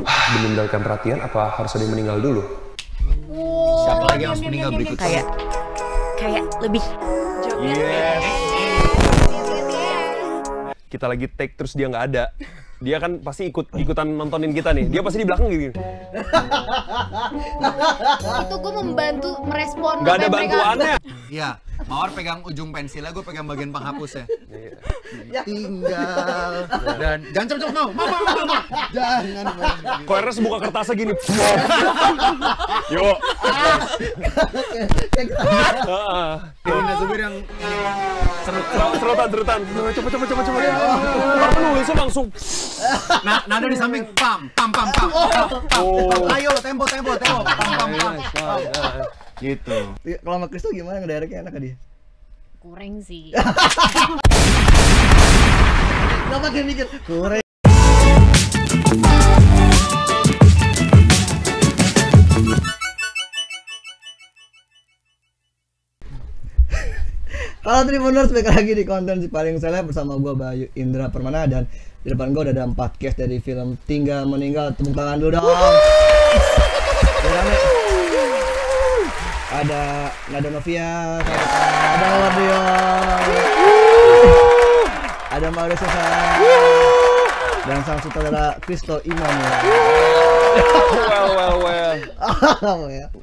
Demi mendapatkan perhatian, apa harus ada yang meninggal dulu? Siapa lagi yang harus meninggal berikutnya? Kayak lebih. Yes. Kita lagi take terus dia nggak ada. Dia kan pasti ikutan nontonin kita nih. Dia pasti di belakang gini. Itu gue membantu merespon. Gak ada bantuannya. Iya, Mawar pegang ujung pensilnya, gue pegang bagian penghapusnya. Tinggal. Dan jangan cepet-cepet mau. Jangan. Kok Ernest buka kertasnya gini. Yuk. Ini Nazubir yang Cerutan. Coba. Ntar penulisnya langsung. Nah, nada di samping. Pam. Ayo, tempo. Pam. Gitu. Kalau sama Kristo gimana ngedirectnya enak dia? Kurang sih. Gak pakai mikir. Kurang. Halo Tribuners, balik lagi di konten Si Paling Seleb bersama gue Bayu Indra Permana. Dan di depan gue udah ada 4 case dari film Tinggal Meninggal. Tepuk tangan dulu dong. Ada Nada Novia, ada Wardio, ada Mauro Sosa, dan sang sutradara Kristo Imam. Well.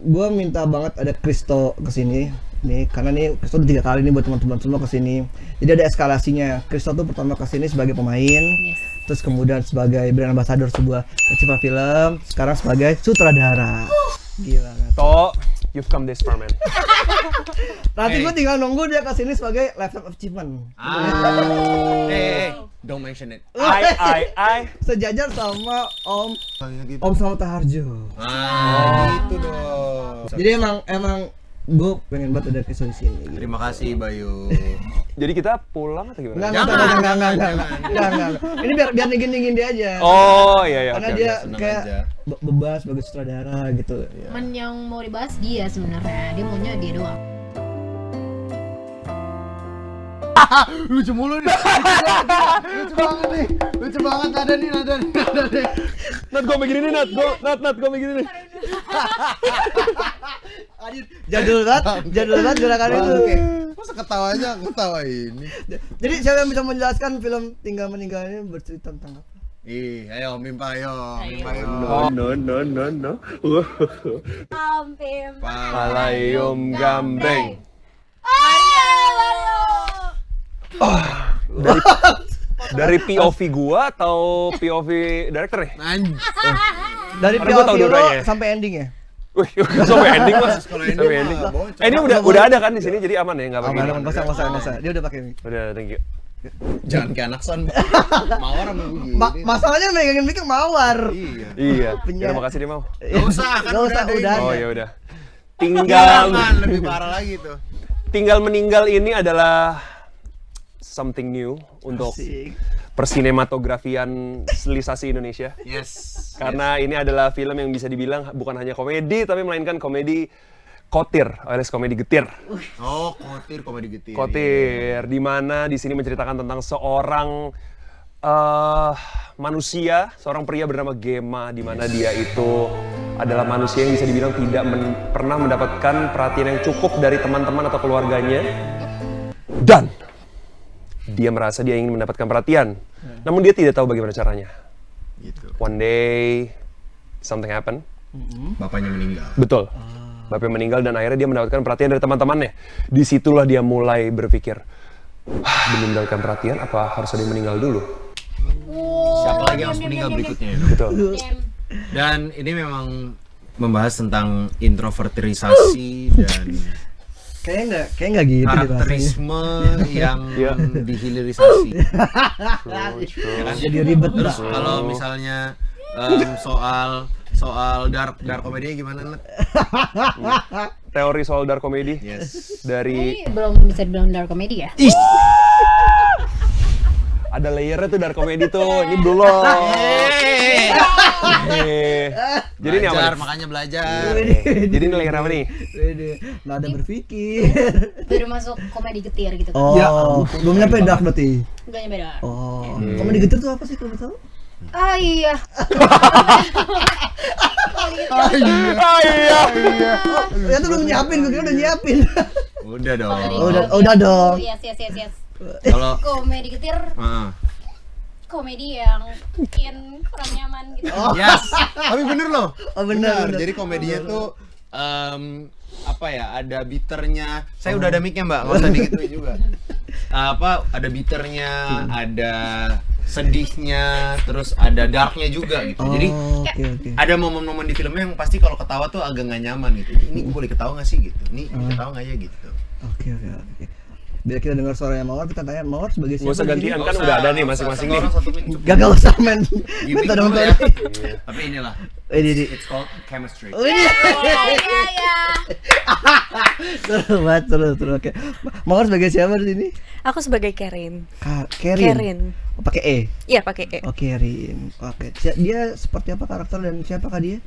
Gue minta banget ada Kristo kesini nih, karena nih Kristo udah 3 kali nih buat teman-teman semua kesini. Jadi ada eskalasinya. Kristo tuh pertama kesini sebagai pemain, terus kemudian sebagai brand ambassador sebuah festival film, sekarang sebagai sutradara. Gila kan? Toh, you've come this far, man. Nanti gue tinggal nunggu dia kesini sebagai lifetime achievement. Don't mention it. I. Sejajar sama Om Salta Harjo. Gitu dong. Jadi emang gue pengen banget ada Kristo di sini. Gitu. Terima kasih Bayu. Jadi kita pulang atau gimana? Enggak. Ini biar dingin dia aja. Oh iya. Karena Okay, dia seneng kayak aja. bebas sebagai sutradara gitu. Temen yang mau dibahas dia sebenarnya. Dia maunya dia doang. Lucu mulu nih. Lucu banget nada nih. Nat, gue begini nih, Nat. Gue begini nih. Jadul banget gerakannya itu. Masa ketawa ini. Jadi siapa yang bisa menjelaskan film Tinggal Meninggal ini bercerita tentang apa? Ayo mimpa ayo. No. Ampim. Palayum Gambreng. Dari POV gua atau POV director nih? Dari Karena gua tahu POV lo dua-duanya. sampai ending ya? Wih, sampai ending mas. Kalau Sampai ending. bocor. Ini udah ada kan di sini, jadi aman ya, nggak pakai. Aman, masa. Dia udah pakai mic. Udah, thank you. Jangan kayak anak son. Mawar sama begini. Masalahnya megangin mic Mawar. Iya. Penyiar. Terima kasih deh mau. Gak usah kan udah. Oh ya udah. Jangan lebih parah lagi tuh. Tinggal Meninggal ini adalah something new untuk Asik. persinematografian stilisasi Indonesia. Yes. Karena ini adalah film yang bisa dibilang bukan hanya komedi, tapi melainkan komedi kotir, alias komedi getir. Oh, komedi getir. Kotir, di mana di sini menceritakan tentang seorang manusia, seorang pria bernama Gema, di mana dia itu adalah manusia yang bisa dibilang tidak pernah mendapatkan perhatian yang cukup dari teman-teman atau keluarganya, dan dia merasa dia ingin mendapatkan perhatian, namun dia tidak tahu bagaimana caranya. Gitu. One day, something happen. Bapaknya meninggal. Betul. Bapaknya meninggal dan akhirnya dia mendapatkan perhatian dari teman-temannya. Disitulah dia mulai berpikir, demi mendapatkan perhatian, apa harus ada yang meninggal dulu? Siapa lagi yang harus meninggal berikutnya? Betul. Dan ini memang membahas tentang introvertisasi dan Kayaknya nggak gitu deh bahasanya. karakterisme yang dihilirisasi. Jadi ribet Terus lah. kalau misalnya soal dark komedinya gimana, Nat? Teori soal dark comedy Yes. dari Ini belum bisa dibilang dark comedy ya? ada layernya tuh dark comedy tuh. Ini belum. Jadi ini apa Belajar, nih? makanya belajar. Jadi ini layer apa nih? Nggak ada berpikir. Baru masuk komedi getir gitu kan? Oh, Ya, belum nyampe dark berarti. Enggak nyampe dark. Oh, komedi getir tuh apa sih kalau tahu? Ah iya. Oh, ternyata belum nyiapin, gue kira udah nyiapin. Udah dong. Udah dong. Yes. Kalau Komedi getir, komedi yang bikin kurang nyaman gitu. yes. Tapi bener loh. Oh benar. Jadi komedinya tuh apa ya? Ada bitternya. Saya udah ada mic-nya, Mbak. Enggak usah digituin juga. Ada bitternya, ada sedihnya, terus ada darknya juga gitu. Jadi oke. ada momen-momen di filmnya yang pasti kalau ketawa tuh agak nggak nyaman gitu. Ini gue boleh ketawa nggak sih gitu? Ini ketawa nggak ya gitu? Oke. Biar kita dengar suaranya Mawar, kita tanya Mawar sebagai siapa? Nggak usah gantian, kan udah ada nih masing-masing nih. Gagal usah men. Minta dong ya. Tony. Tapi inilah. Ini. It's called chemistry. Iya. Seru. Oke. Mawar sebagai siapa di sini? Aku sebagai Kerin. Kerin. Oh, pakai E. Iya, pakai E. Oh, Kerin. Oke. Dia seperti apa karakter dan siapakah dia?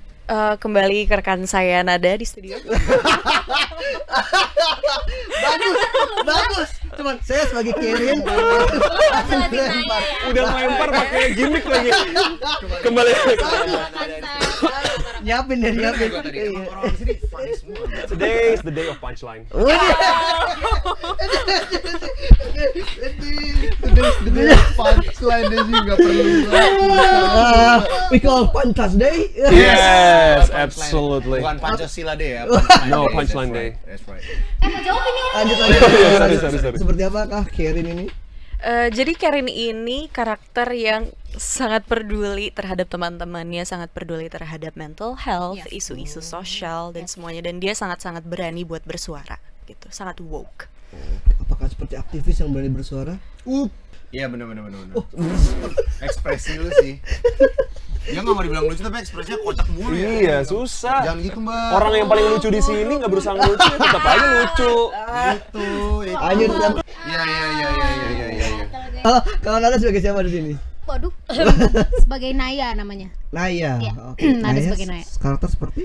Kembali ke rekan saya Nada di studio. Bagus. Cuman saya sebagai Kerin Udah melempar pakai gimmick lagi. Kembali. nyiapin. Orang di sini funny semua. Today is the day of punchline. Punchline dia juga perlu. We call Pantas Day. Yes, absolutely. Bukan Pancasila Day ya. No, Punchline Day. That's right. Mau jawab ini orang. Lanjut. Sorry. Seperti apakah Kerin ini? Jadi Kerin ini karakter yang sangat peduli terhadap teman-temannya, sangat peduli terhadap mental health, isu-isu sosial dan semuanya, dan dia sangat-sangat berani buat bersuara gitu, sangat woke. Apakah seperti aktivis yang berani bersuara? Iya benar. Ekspresi lu sih. Dia nggak mau dibilang lucu tapi ekspresinya kocak mulu ya. Iya, susah. Jangan gitu, Mbak. Orang yang paling lucu di sini nggak berusaha lucu, tetap aja lucu. Gitu. Lanjut. Iya. Kalau Nada sebagai siapa di sini? Waduh. Sebagai Naya namanya. Naya. Iya. Oke. Nada sebagai Naya. Karakter seperti?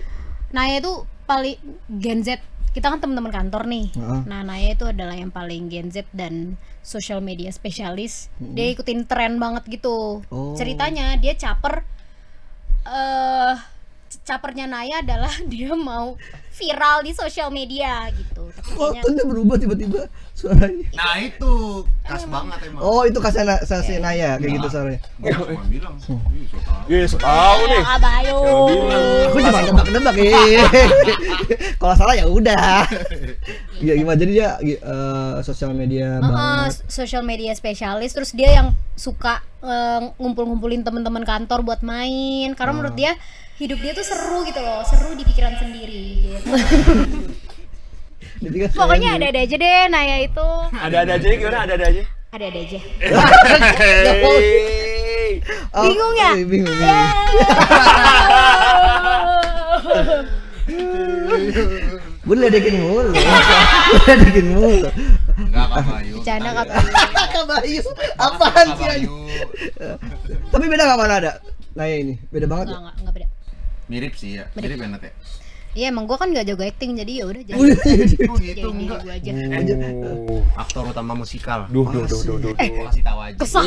Naya itu paling Gen Z. Kita kan teman-teman kantor nih. Nah, Naya itu adalah yang paling Gen Z dan social media spesialis. Dia ikutin tren banget gitu. Ceritanya dia capernya Naya adalah dia mau viral di sosial media gitu. Tapi kayaknya Tontonnya berubah tiba-tiba suaranya. Nah itu khas banget emang. Oh itu kasih Naya kayak gitu suaranya. Cuma bilang. Yes, tahu nih. Abayo. Aku cuma nebak-nebak Kalau salah ya udah. Ya gimana jadi dia sosial media Social media spesialis, terus dia yang suka ngumpul-ngumpulin teman-teman kantor buat main karena menurut dia hidup dia tuh seru gitu loh, seru di pikiran sendiri gitu. Pokoknya ada-ada aja deh Naya itu. Ada-ada aja gimana? Ada-ada aja. Ada-ada aja. Hey. Bingung ya? Bingung. Gue ledekin mulu. Enggak Kabayu. Bercanda Kabayu. Apaan sih? Tapi beda gak mana ada? Naya ini beda banget. Enggak beda. Mirip sih ya. Mirip enak ya. Iya emang gue kan gak jago acting jadi ya udah jadi. Oh gitu Jadi enggak. gue aja. Aktor utama musikal. Duh. Kasih tahu aja. Kesah.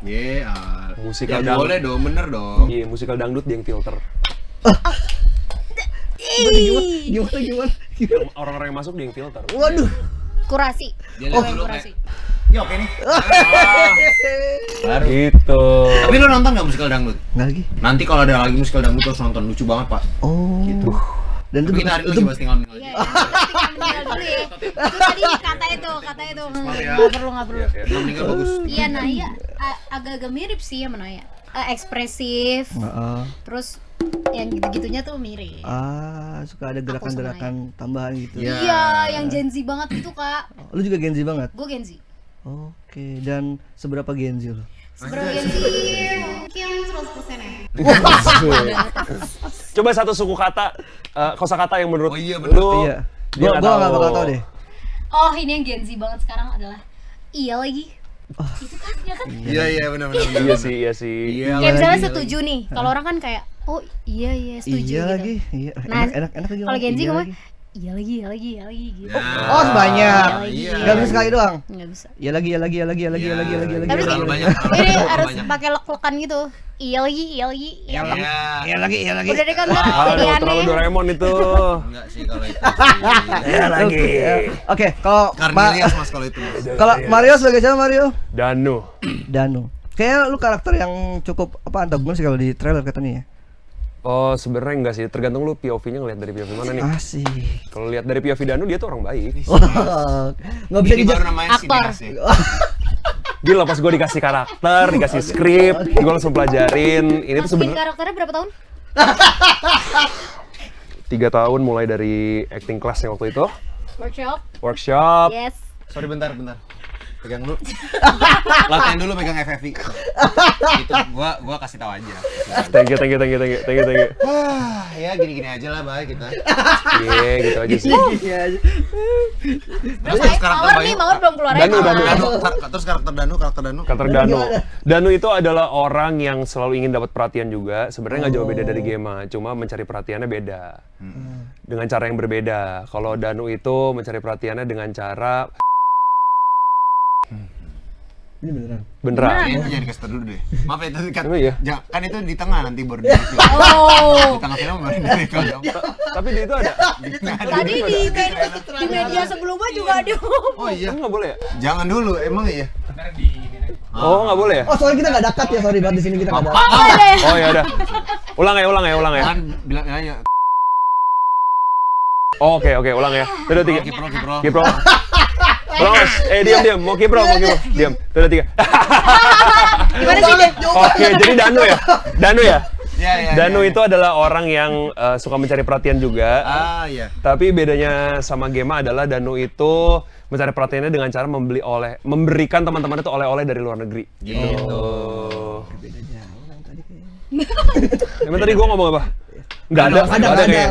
Iya. Musikal Ya dangdut. boleh dong, bener dong. Iya, musikal dangdut dia yang filter. Gimana? Orang-orang yang masuk dia yang filter. Waduh. Kurasi. Dia lihat dulu kurasi. Ya oke nih. Baru. Gitu. Tapi lu nonton nggak musikal dangdut? Nggak lagi. Nanti kalau ada lagi musikal dangdut harus nonton, lucu banget pak. Oh. Gitu. Dan Tapi kita hari lagi bahas tinggal Iya, tinggal dulu ya. Itu tadi kata itu. Nggak perlu. Belum meninggal bagus. Iya Naya agak-agak mirip sih sama Naya. Ekspresif. Terus yang gitu-gitunya tuh mirip. Suka ada gerakan-gerakan tambahan gitu. Iya. Iya, yang Gen Z banget gitu kak. Lu juga Gen Z banget? Gue Gen Z. Oke, dan seberapa Gen Z lu? Seberapa Gen Z? Mungkin 100% ya. Coba satu suku kata, kosakata yang menurut Oh iya, bener. lu. Iya. Dia Gua nggak bakal tahu deh. Oh ini yang Gen Z banget sekarang adalah iya lagi. Itu kan ya kan. Iya benar. Iya sih. Iya. Kayak misalnya setuju nih. Kalau orang kan kayak oh iya setuju Iya gitu. lagi. Iya. Nah, Enak lagi. kalau Gen Z ngomong iya lagi gitu. Oh, banyak. Iya. Enggak bisa sekali doang. Nggak bisa. Ya lagi. Tapi Terlalu banyak. ini harus banyak. pakai lek-lekan gitu. Iya lagi. Iya. Udah deh kan jadi Aduh, terlalu aneh. Doraemon itu. Enggak sih kalau itu sih. Ya lagi. Oke, kalau Cornelius Mas kalau itu Mas. kalau Mario sebagai siapa Mario? Danu. Danu. Kayaknya lu karakter yang cukup antagonis sih kalau di trailer katanya ya. Oh, sebenarnya enggak sih, tergantung lu POV-nya ngeliat dari POV mana nih. Asik. Kalau lihat dari POV Danu dia tuh orang baik. Nggak bisa Ini dijak. baru namanya Aktor. sih. Gila pas gue dikasih karakter, dikasih skrip, gue langsung pelajarin. Ini tuh Masukin sebenarnya karakternya berapa tahun? 3 tahun mulai dari acting class-nya waktu itu. Workshop. Workshop. Yes. Sorry bentar. Pegang dulu. Latihan dulu pegang FFV. Itu gua kasih tahu aja. Thank you. Ya gini-gini aja lah baik kita. Iya, gitu aja sih. Terus karakter Mawar Bayu. nih, Mawar belum keluar Danu. Terus karakter Danu. Karakter Danu. Danu itu adalah orang yang selalu ingin dapat perhatian juga. Sebenarnya nggak jauh beda dari Gema, cuma mencari perhatiannya beda. Dengan cara yang berbeda. Kalau Danu itu mencari perhatiannya dengan cara Ini beneran. beneran. Itu jangan dikasih tau dulu deh. Maaf ya tadi kan. Emang iya? Kan itu di tengah nanti baru di film. Oh. Di tengah film baru di reveal dong. Tapi dia itu ada. Tadi di media sebelumnya juga ada. Oh iya. Emang nggak boleh ya? Jangan dulu, emang iya. Oh, nggak boleh ya? Oh, soalnya kita nggak dekat ya, sorry banget di sini kita nggak dekat. Oh ya udah. Ulang ya. Kan bilang aja. Oh, oke, ulang ya. Udah 3. Kipro. Kipro. Ulang mas. Diam. Mau Kipro. Diam. Udah 3. Gimana sih deh? Oke, jadi Danu ya? Ya. Danu itu adalah orang yang suka mencari perhatian juga. Iya. Tapi bedanya sama Gema adalah Danu itu mencari perhatiannya dengan cara memberikan teman-teman itu oleh-oleh dari luar negeri. Gitu. Beda jauh kan tadi kayaknya. Emang tadi gua ngomong apa? Nggak ada kayaknya.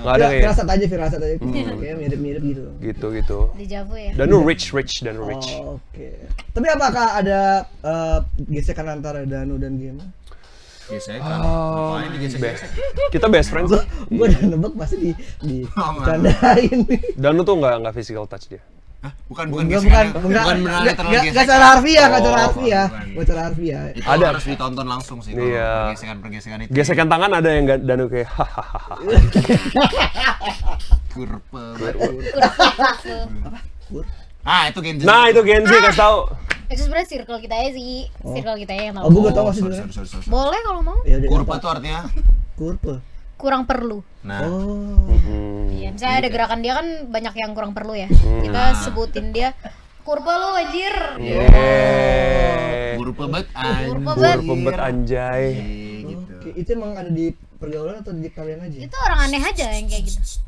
Nggak ada kayaknya. Firasat aja. Kayak mirip-mirip gitu. Gitu. Di Javu ya. Danu rich. Danu rich. Oke. Tapi apakah ada gesekan antara Danu dan Gema? Gesek. Oh, Ngapain digesek-gesek? kita best friends. Gue udah nebak pasti bercandain nih. Danu tuh nggak physical touch dia. Hah? Bukan Bukan gesekan. Bukan beneran terlalu gesek. Gak secara harfiah, nggak secara Oh, harfiah. bukan. Gak secara harfiah. Itu Ada. harus ditonton langsung sih kalau Iya. pergesekan itu. Gesekan tangan ada yang Danu kayak hahaha. Kurpe. Kur? Itu Gen Z. Nah itu Gen Z kasih tau. Itu sebenarnya circle kita aja sih. Circle kita yang Oh, tahu. gue gak tau masih sebenarnya. Sorry. Boleh kalau mau. Ya udah. Kurpa tuh artinya. Kurpa. Kurang perlu. Nah, Oh. Iya, misalnya ada gerakan dia kan banyak yang kurang perlu ya. Kita sebutin dia kurpa lu anjir. kurpa bet Kurpa bet. Pembet anjay. gitu. Oke, itu emang ada di pergaulan atau di kalian aja? Itu orang aneh aja yang kayak gitu.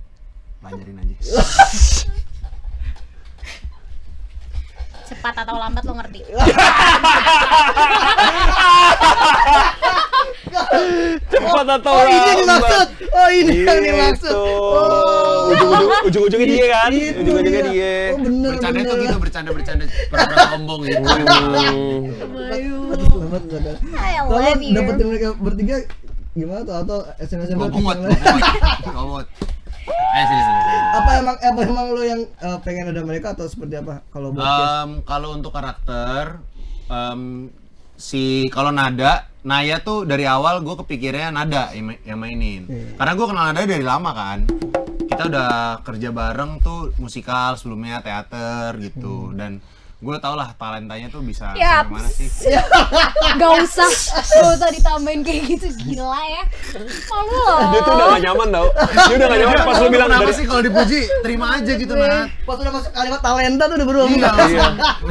Pelajarin aja. Cepat atau lambat lo ngerti. Cepat atau Oh, ini yang dimaksud. Oh, ini yang Gitu. dimaksud. Ujung-ujungnya dia kan? Itu Ujung-ujungnya dia. dia. Oh, bener. Bercanda tuh bener. gitu, bercanda pura-pura sombong gitu. Selamat, selamat. I Kalau love you. dapetin mereka bertiga gimana tuh atau SMS Ngomot. Sini. apa emang lo yang pengen ada mereka atau seperti apa kalau buat case? Kalau untuk karakter kalau Naya tuh dari awal gue kepikirnya Nada yang mainin. Karena gue kenal Nada dari lama kan. Kita udah kerja bareng tuh musikal sebelumnya, teater gitu. Dan gue tau lah talentanya tuh bisa Ya, gimana sih. Gak usah ditambahin kayak gitu, gila ya. Malu loh. Dia tuh udah gak nyaman tau. Dia udah gak nyaman pas lu bilang Kenapa dari sih kalau dipuji terima aja gitu Nat. Pas udah masuk kalimat talenta tuh udah berubah. Iya.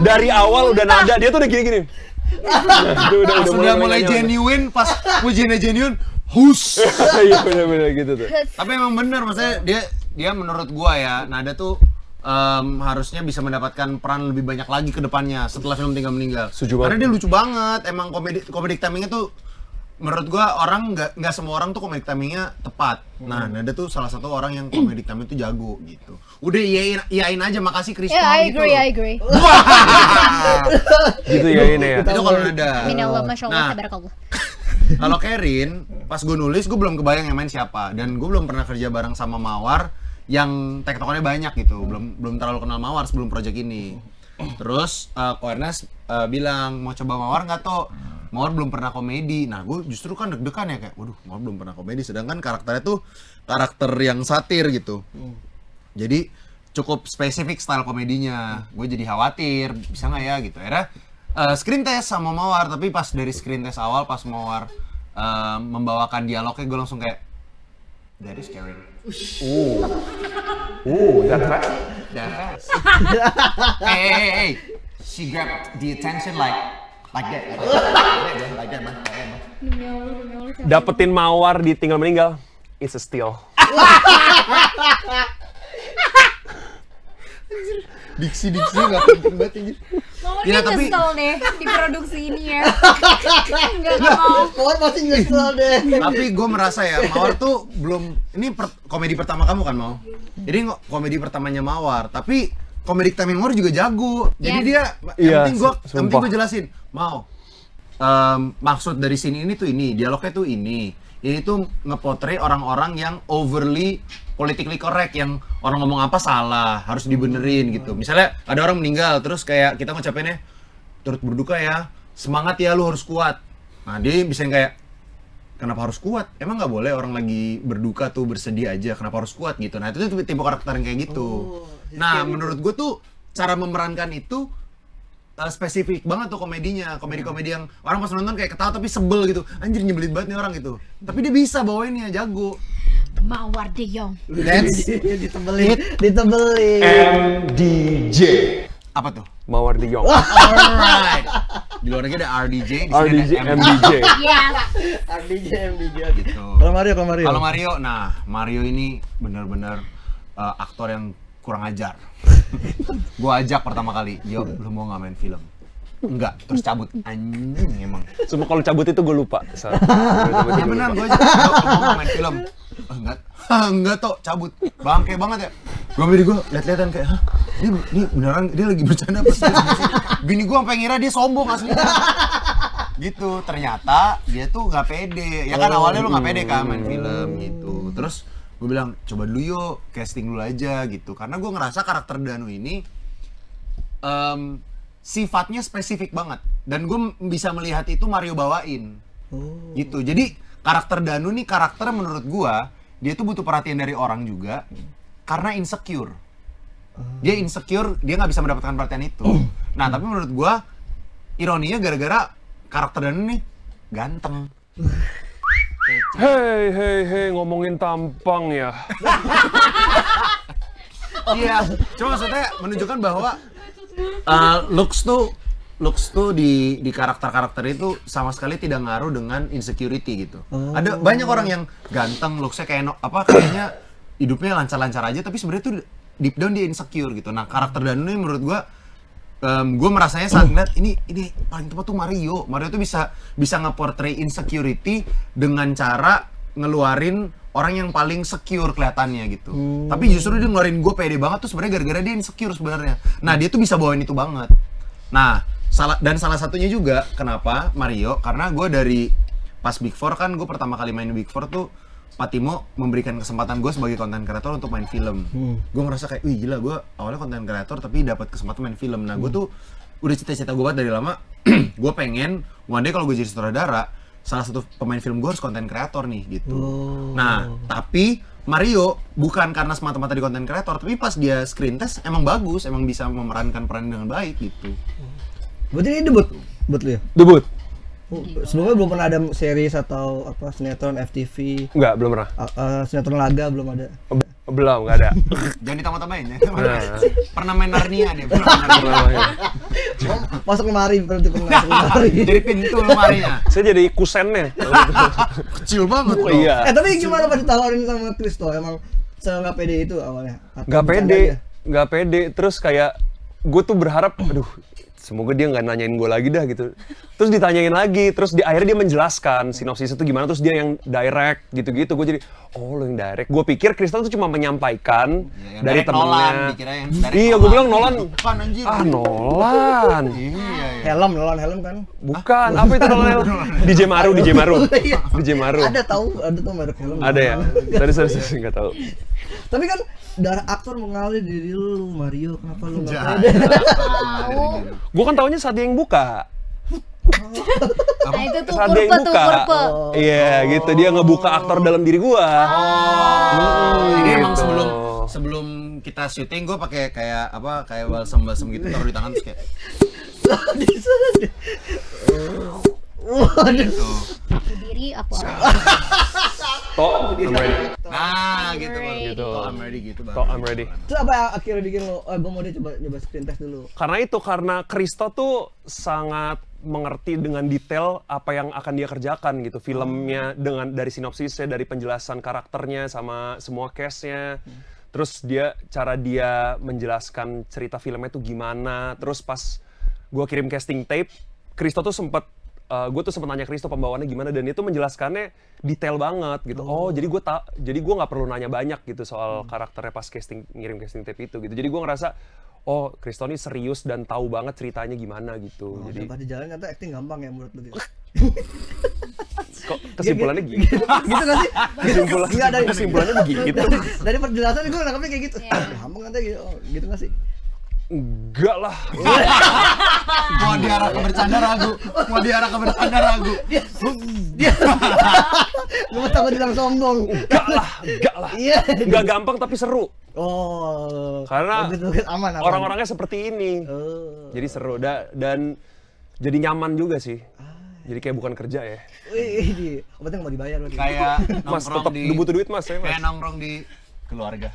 Dari awal udah nada, dia tuh udah gini-gini. Pas udah mulai genuine, pas pujiannya genuine, hus. Iya bener-bener gitu tuh. Tapi emang bener, maksudnya dia menurut gua ya, Nada tuh harusnya bisa mendapatkan peran lebih banyak lagi ke depannya setelah film Tinggal Meninggal. Setuju Karena banget. dia lucu banget, emang komedi timingnya tuh menurut gua orang nggak semua orang tuh komedi timingnya tepat. Nah, Nada tuh salah satu orang yang komedi timing tuh jago gitu. Udah iyain aja, makasih Krisna Ya, gitu. I agree. Gitu ya ini ya. Itu kalau Nada. Minallah, masya Allah, Nah. tabarakallah. Kalau Kerin, pas gue nulis gue belum kebayang yang main siapa, dan gue belum pernah kerja bareng sama Mawar yang tektokannya banyak gitu. Belum terlalu kenal Mawar sebelum project ini. Terus Ko Ernest bilang mau coba Mawar nggak toh? Mawar belum pernah komedi. Nah gue justru kan deg-degan ya kayak, waduh Mawar belum pernah komedi. Sedangkan karakternya tuh karakter yang satir gitu. Jadi cukup spesifik style komedinya. Gue jadi khawatir bisa nggak ya gitu. Akhirnya screen test sama Mawar. Tapi pas dari screen test awal pas Mawar membawakan dialognya gue langsung kayak, that is scary. That fast? That fast. Hey. She grabbed the attention like that. Like that, man. Dapetin Mawar di Tinggal Meninggal, it's a steal. Diksi nggak penting banget anjir. Mau Ya, dia tapi- nyesel deh di produksi ini ya. Nggak mau. Mawar pasti nyesel deh. Tapi gue merasa ya, Mawar tuh belum, ini komedi pertama kamu kan Mau? Jadi komedi pertamanya Mawar, tapi komedi timing Mawar juga jago. Jadi dia, Iya, yang penting sumpah. gue jelasin, Mau, maksud dari sini ini tuh ini, dialognya tuh ini tuh ngepotret orang-orang yang overly politically correct, yang orang ngomong apa salah, harus dibenerin gitu. Misalnya ada orang meninggal, terus kayak kita ngucapinnya, turut berduka ya, semangat ya lu harus kuat. Nah dia bisa yang kayak, kenapa harus kuat? Emang nggak boleh orang lagi berduka tuh bersedih aja, kenapa harus kuat gitu. Nah itu tuh tipe karakter yang kayak gitu. Nah menurut gue tuh cara memerankan itu spesifik banget tuh komedinya. Komedi-komedi yang orang pas nonton kayak ketawa tapi sebel gitu. Anjir nyebelin banget nih orang gitu. Tapi dia bisa bawainnya, jago. Mawar De Jong. That's ditebelin. MDJ. apa tuh? Mawar De Jong. Alright. Di luar negeri ada RDJ, di sini RDJ, ada MDJ. Iya. MDJ. gitu. Kalau Mario. Kalau Mario, nah Mario ini benar-benar aktor yang kurang ajar. Gua ajak pertama kali, yo lu mau nggak main film? Enggak, terus cabut. Anjing emang. Cuma kalau cabut itu gue lupa. Ya benar, gue aja mau main film. Enggak toh, cabut. Bangke banget ya. Gue lihat-lihatan kayak, hah? Ini beneran dia lagi bercanda apa sih? Bini gue sampai ngira dia sombong asli. Gitu, ternyata dia tuh nggak pede. Ya kan awalnya lu nggak pede kan main film gitu. Terus gue bilang, coba dulu yuk, casting dulu aja gitu. Karena gue ngerasa karakter Danu ini sifatnya spesifik banget. Dan gue bisa melihat itu Mario bawain. Gitu. Jadi karakter Danu nih karakter menurut gue dia tuh butuh perhatian dari orang juga karena insecure. Dia insecure, dia nggak bisa mendapatkan perhatian itu. Nah tapi menurut gue ironinya gara-gara karakter Danu nih ganteng. Hei, ngomongin tampang ya. Iya, cuma maksudnya menunjukkan bahwa looks tuh di karakter-karakter itu sama sekali tidak ngaruh dengan insecurity gitu. Ada banyak orang yang ganteng, looksnya kayak kayaknya hidupnya lancar-lancar aja, tapi sebenarnya tuh deep down dia insecure gitu. Nah karakter Danu ini menurut gue merasanya saat ngeliat ini paling tepat tuh Mario. Mario tuh bisa nge-portray insecurity dengan cara ngeluarin orang yang paling secure kelihatannya gitu. Tapi justru dia ngeluarin gue pede banget tuh sebenarnya gara-gara dia insecure sebenarnya. Nah dia tuh bisa bawain itu banget. Nah salah satunya juga kenapa Mario, karena gue dari pas Big Four kan gue pertama kali main Big Four tuh Pak Timo memberikan kesempatan gue sebagai konten kreator untuk main film. Gue ngerasa kayak, wih gila gue awalnya konten kreator tapi dapat kesempatan main film. Nah gue tuh udah cita-cita gue banget dari lama. Gue pengen one day kalau gue jadi sutradara, salah satu pemain film gue harus konten kreator nih gitu. Nah tapi Mario bukan karena semata-mata di konten kreator, tapi pas dia screen test emang bagus, emang bisa memerankan peran dengan baik gitu. Berarti ini debut buat lu ya? Debut? Sebelumnya belum pernah ada series atau apa sinetron FTV, Enggak, belum pernah. sinetron laga belum ada. Belum, nggak ada. Jangan ditambah-tambahin ya. Pernah main Narnia dia, pernah main Narnia. Masuk lemari berarti pernah masuk lemari. Jadi pintu lemarinya. Saya jadi kusennya. Kecil banget Oh loh. iya. Tapi gimana pas ditawarin sama Kristo? Emang nggak pede itu awalnya? Atau Nggak bercanda pede, aja? nggak pede. Terus kayak gue tuh berharap, aduh, semoga dia nggak nanyain gue lagi dah gitu. Terus ditanyain lagi, terus akhirnya dia menjelaskan sinopsis itu gimana, terus dia yang direct gitu-gitu. Gue jadi, oh lo yang direct. Gue pikir Kristal tuh cuma menyampaikan Ya, dari direct Nolan, temennya. dikira yang direct Iya, gue Nolan. bilang Nolan. Bukan anjir. Ah, Nolan. Iya. Helm kan? Bukan, apa itu Nolan? DJ Maru. DJ Maru. Ada tahu merek helm. Ada ya? Sorry, nggak tahu. Tapi kan darah aktor mengalir di diri lu, Mario. Kenapa lu nggak Jangan. pede? Gue kan taunya saat dia yang buka. Nah itu tuh Saat dia yang purpe tuh, buka. purpe. Iya gitu, dia ngebuka aktor dalam diri gua. Jadi emang Gitu. sebelum kita syuting gue pakai kayak balsam gitu taruh di tangan terus kayak gitu. Di diri aku Toh, I'm ready. Nah, gitu Bang. Gitu. Oh, I'm ready gitu Bang. Toh, I'm ready. Terus apa yang akhirnya bikin lo, gue mau deh coba screen test dulu. Karena Kristo tuh sangat mengerti dengan detail apa yang akan dia kerjakan gitu. Filmnya dari sinopsisnya, dari penjelasan karakternya sama semua cast-nya. Terus cara dia menjelaskan cerita filmnya tuh gimana. Terus pas gua kirim casting tape, Kristo tuh gue tuh sempet nanya Kristo pembawaannya gimana, dan dia tuh menjelaskannya detail banget gitu. Jadi gue nggak perlu nanya banyak gitu soal karakternya pas ngirim casting tape itu gitu. Jadi gue ngerasa Kristo ini serius dan tahu banget ceritanya gimana gitu. Jadi Pas di jalan ternyata acting gampang ya menurut lu gitu. kok kesimpulannya gitu? Gitu gak sih? Kesimpulannya begitu. Dari perjelasan gue nangkapnya kayak gitu. Gampang kan gitu. Gitu gak sih? Enggak lah. Mau diarah ke bercanda ragu. Dia gue takut bilang sombong. Enggak lah. Iya. Enggak gampang tapi seru. Karena Bukit aman. orang-orangnya seperti ini. Jadi seru dan jadi nyaman juga sih. Jadi kayak bukan kerja ya. Wih, berarti nggak mau dibayar lagi. Kayak Mas nongkrong tetap di butuh duit mas, saya mas. kayak nongkrong di keluarga.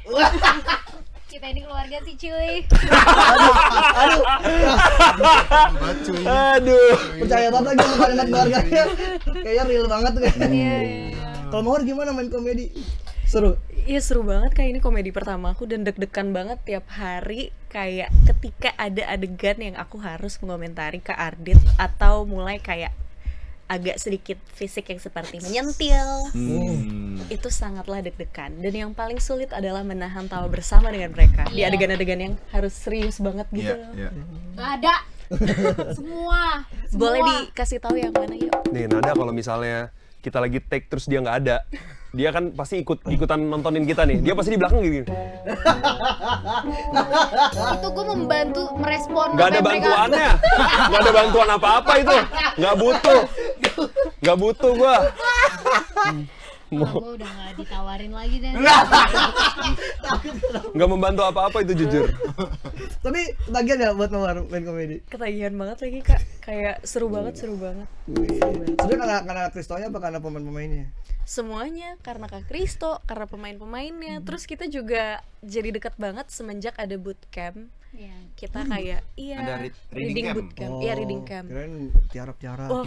kita ini keluarga sih cuy. Aduh. Percaya banget lagi sama kalimat keluarganya. Kayaknya real banget tuh kayak. Iya. Kalau Mawar gimana main komedi? Seru. Iya seru banget, kayak ini komedi pertama aku dan deg-degan banget tiap hari. Kayak ketika ada adegan yang aku harus mengomentari ke Ardit atau mulai kayak agak sedikit fisik yang seperti menyentil, itu sangatlah deg-degan. Dan yang paling sulit adalah menahan tawa bersama dengan mereka di adegan-adegan yang harus serius banget gitu. Gak ada. Semua. Boleh dikasih tahu yang mana yuk? Nih Nada, kalau misalnya kita lagi take terus dia nggak ada, dia kan pasti ikutan nontonin kita nih. Dia pasti di belakang gini. Itu gue membantu merespon. Nggak ada apa yang mereka- bantuannya, nggak ada bantuan apa-apa itu. Nggak butuh gua. Gue udah gak ditawarin lagi deh. Nggak membantu apa-apa itu jujur. Tapi bagian ya buat Mawar main komedi. Ketagihan banget lagi kak, kayak seru banget. Sebenarnya karena Kristonya apa karena pemain-pemainnya? Semuanya, karena Kak Kristo, karena pemain-pemainnya. Terus kita juga jadi dekat banget semenjak ada bootcamp. Iya. Kita kayak Ada reading reading camp. bootcamp. Iya, reading camp. Kirain tiarap-tiarap. Oh,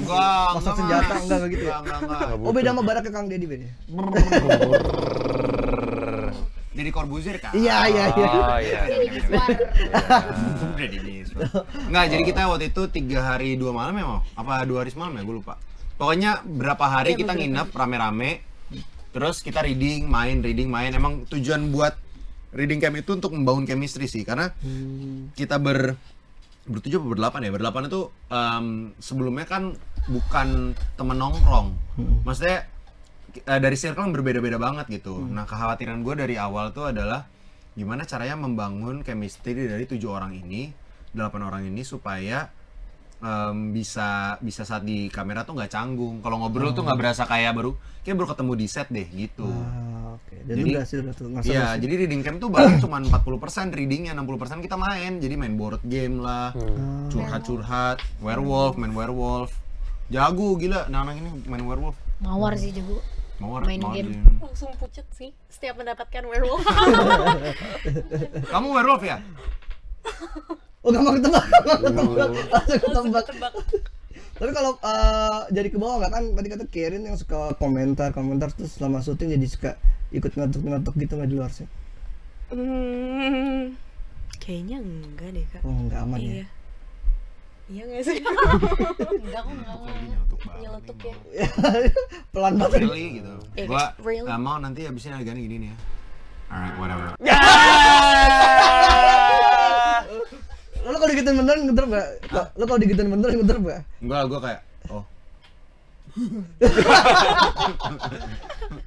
Pasang senjata enggak gitu ya? Enggak. Oh beda sama baraknya Kang Deddy beda. Jadi Corbuzier kan? Iya. Oh iya. Jadi Miswar. Jadi Enggak, jadi kita waktu itu 3 hari 2 malam ya mau? Apa 2 hari semalam ya? Gue lupa. Pokoknya berapa hari kita nginep rame-rame. Terus kita reading main. Emang tujuan buat reading camp itu untuk membangun chemistry sih. Karena kita bertujuh atau berdelapan ya? Berdelapan itu sebelumnya kan bukan temen nongkrong. Maksudnya dari circle yang berbeda-beda banget gitu. Nah, kekhawatiran gue dari awal tuh adalah gimana caranya membangun chemistry dari 7 orang ini, 8 orang ini supaya bisa saat di kamera tuh nggak canggung. Kalau ngobrol tuh nggak berasa kayak baru ketemu di set deh gitu. Oke. Dan Jadi- itu berhasil tuh ngerasa Iya, berhasil. jadi reading camp tuh bahkan cuma 40% readingnya, 60% kita main. Jadi main board game lah, curhat-curhat, main werewolf. Jago gila, anak ini main werewolf. Mawar sih jago. Main game. Langsung pucet sih setiap mendapatkan werewolf. Kamu werewolf ya? Oh gampang ketebak. Langsung ketebak. Tapi kalau jadi ke bawah nggak kan tadi kata Karen yang suka komentar terus selama syuting jadi suka ikut ngatuk gitu nggak di luar sih? Kayaknya enggak deh kak. Oh nggak aman Iya. ya. Iya nggak sih? Enggak kok enggak. Nyeletuk ya. Pelan banget. Really gitu. Iya, Gua really. nggak mau nanti abisnya adegan gini nih ya. Alright, whatever. Lo kalau digituin beneran ngedrop nggak? Lo kalau digituin beneran ngedrop nggak? Enggak, gua kayak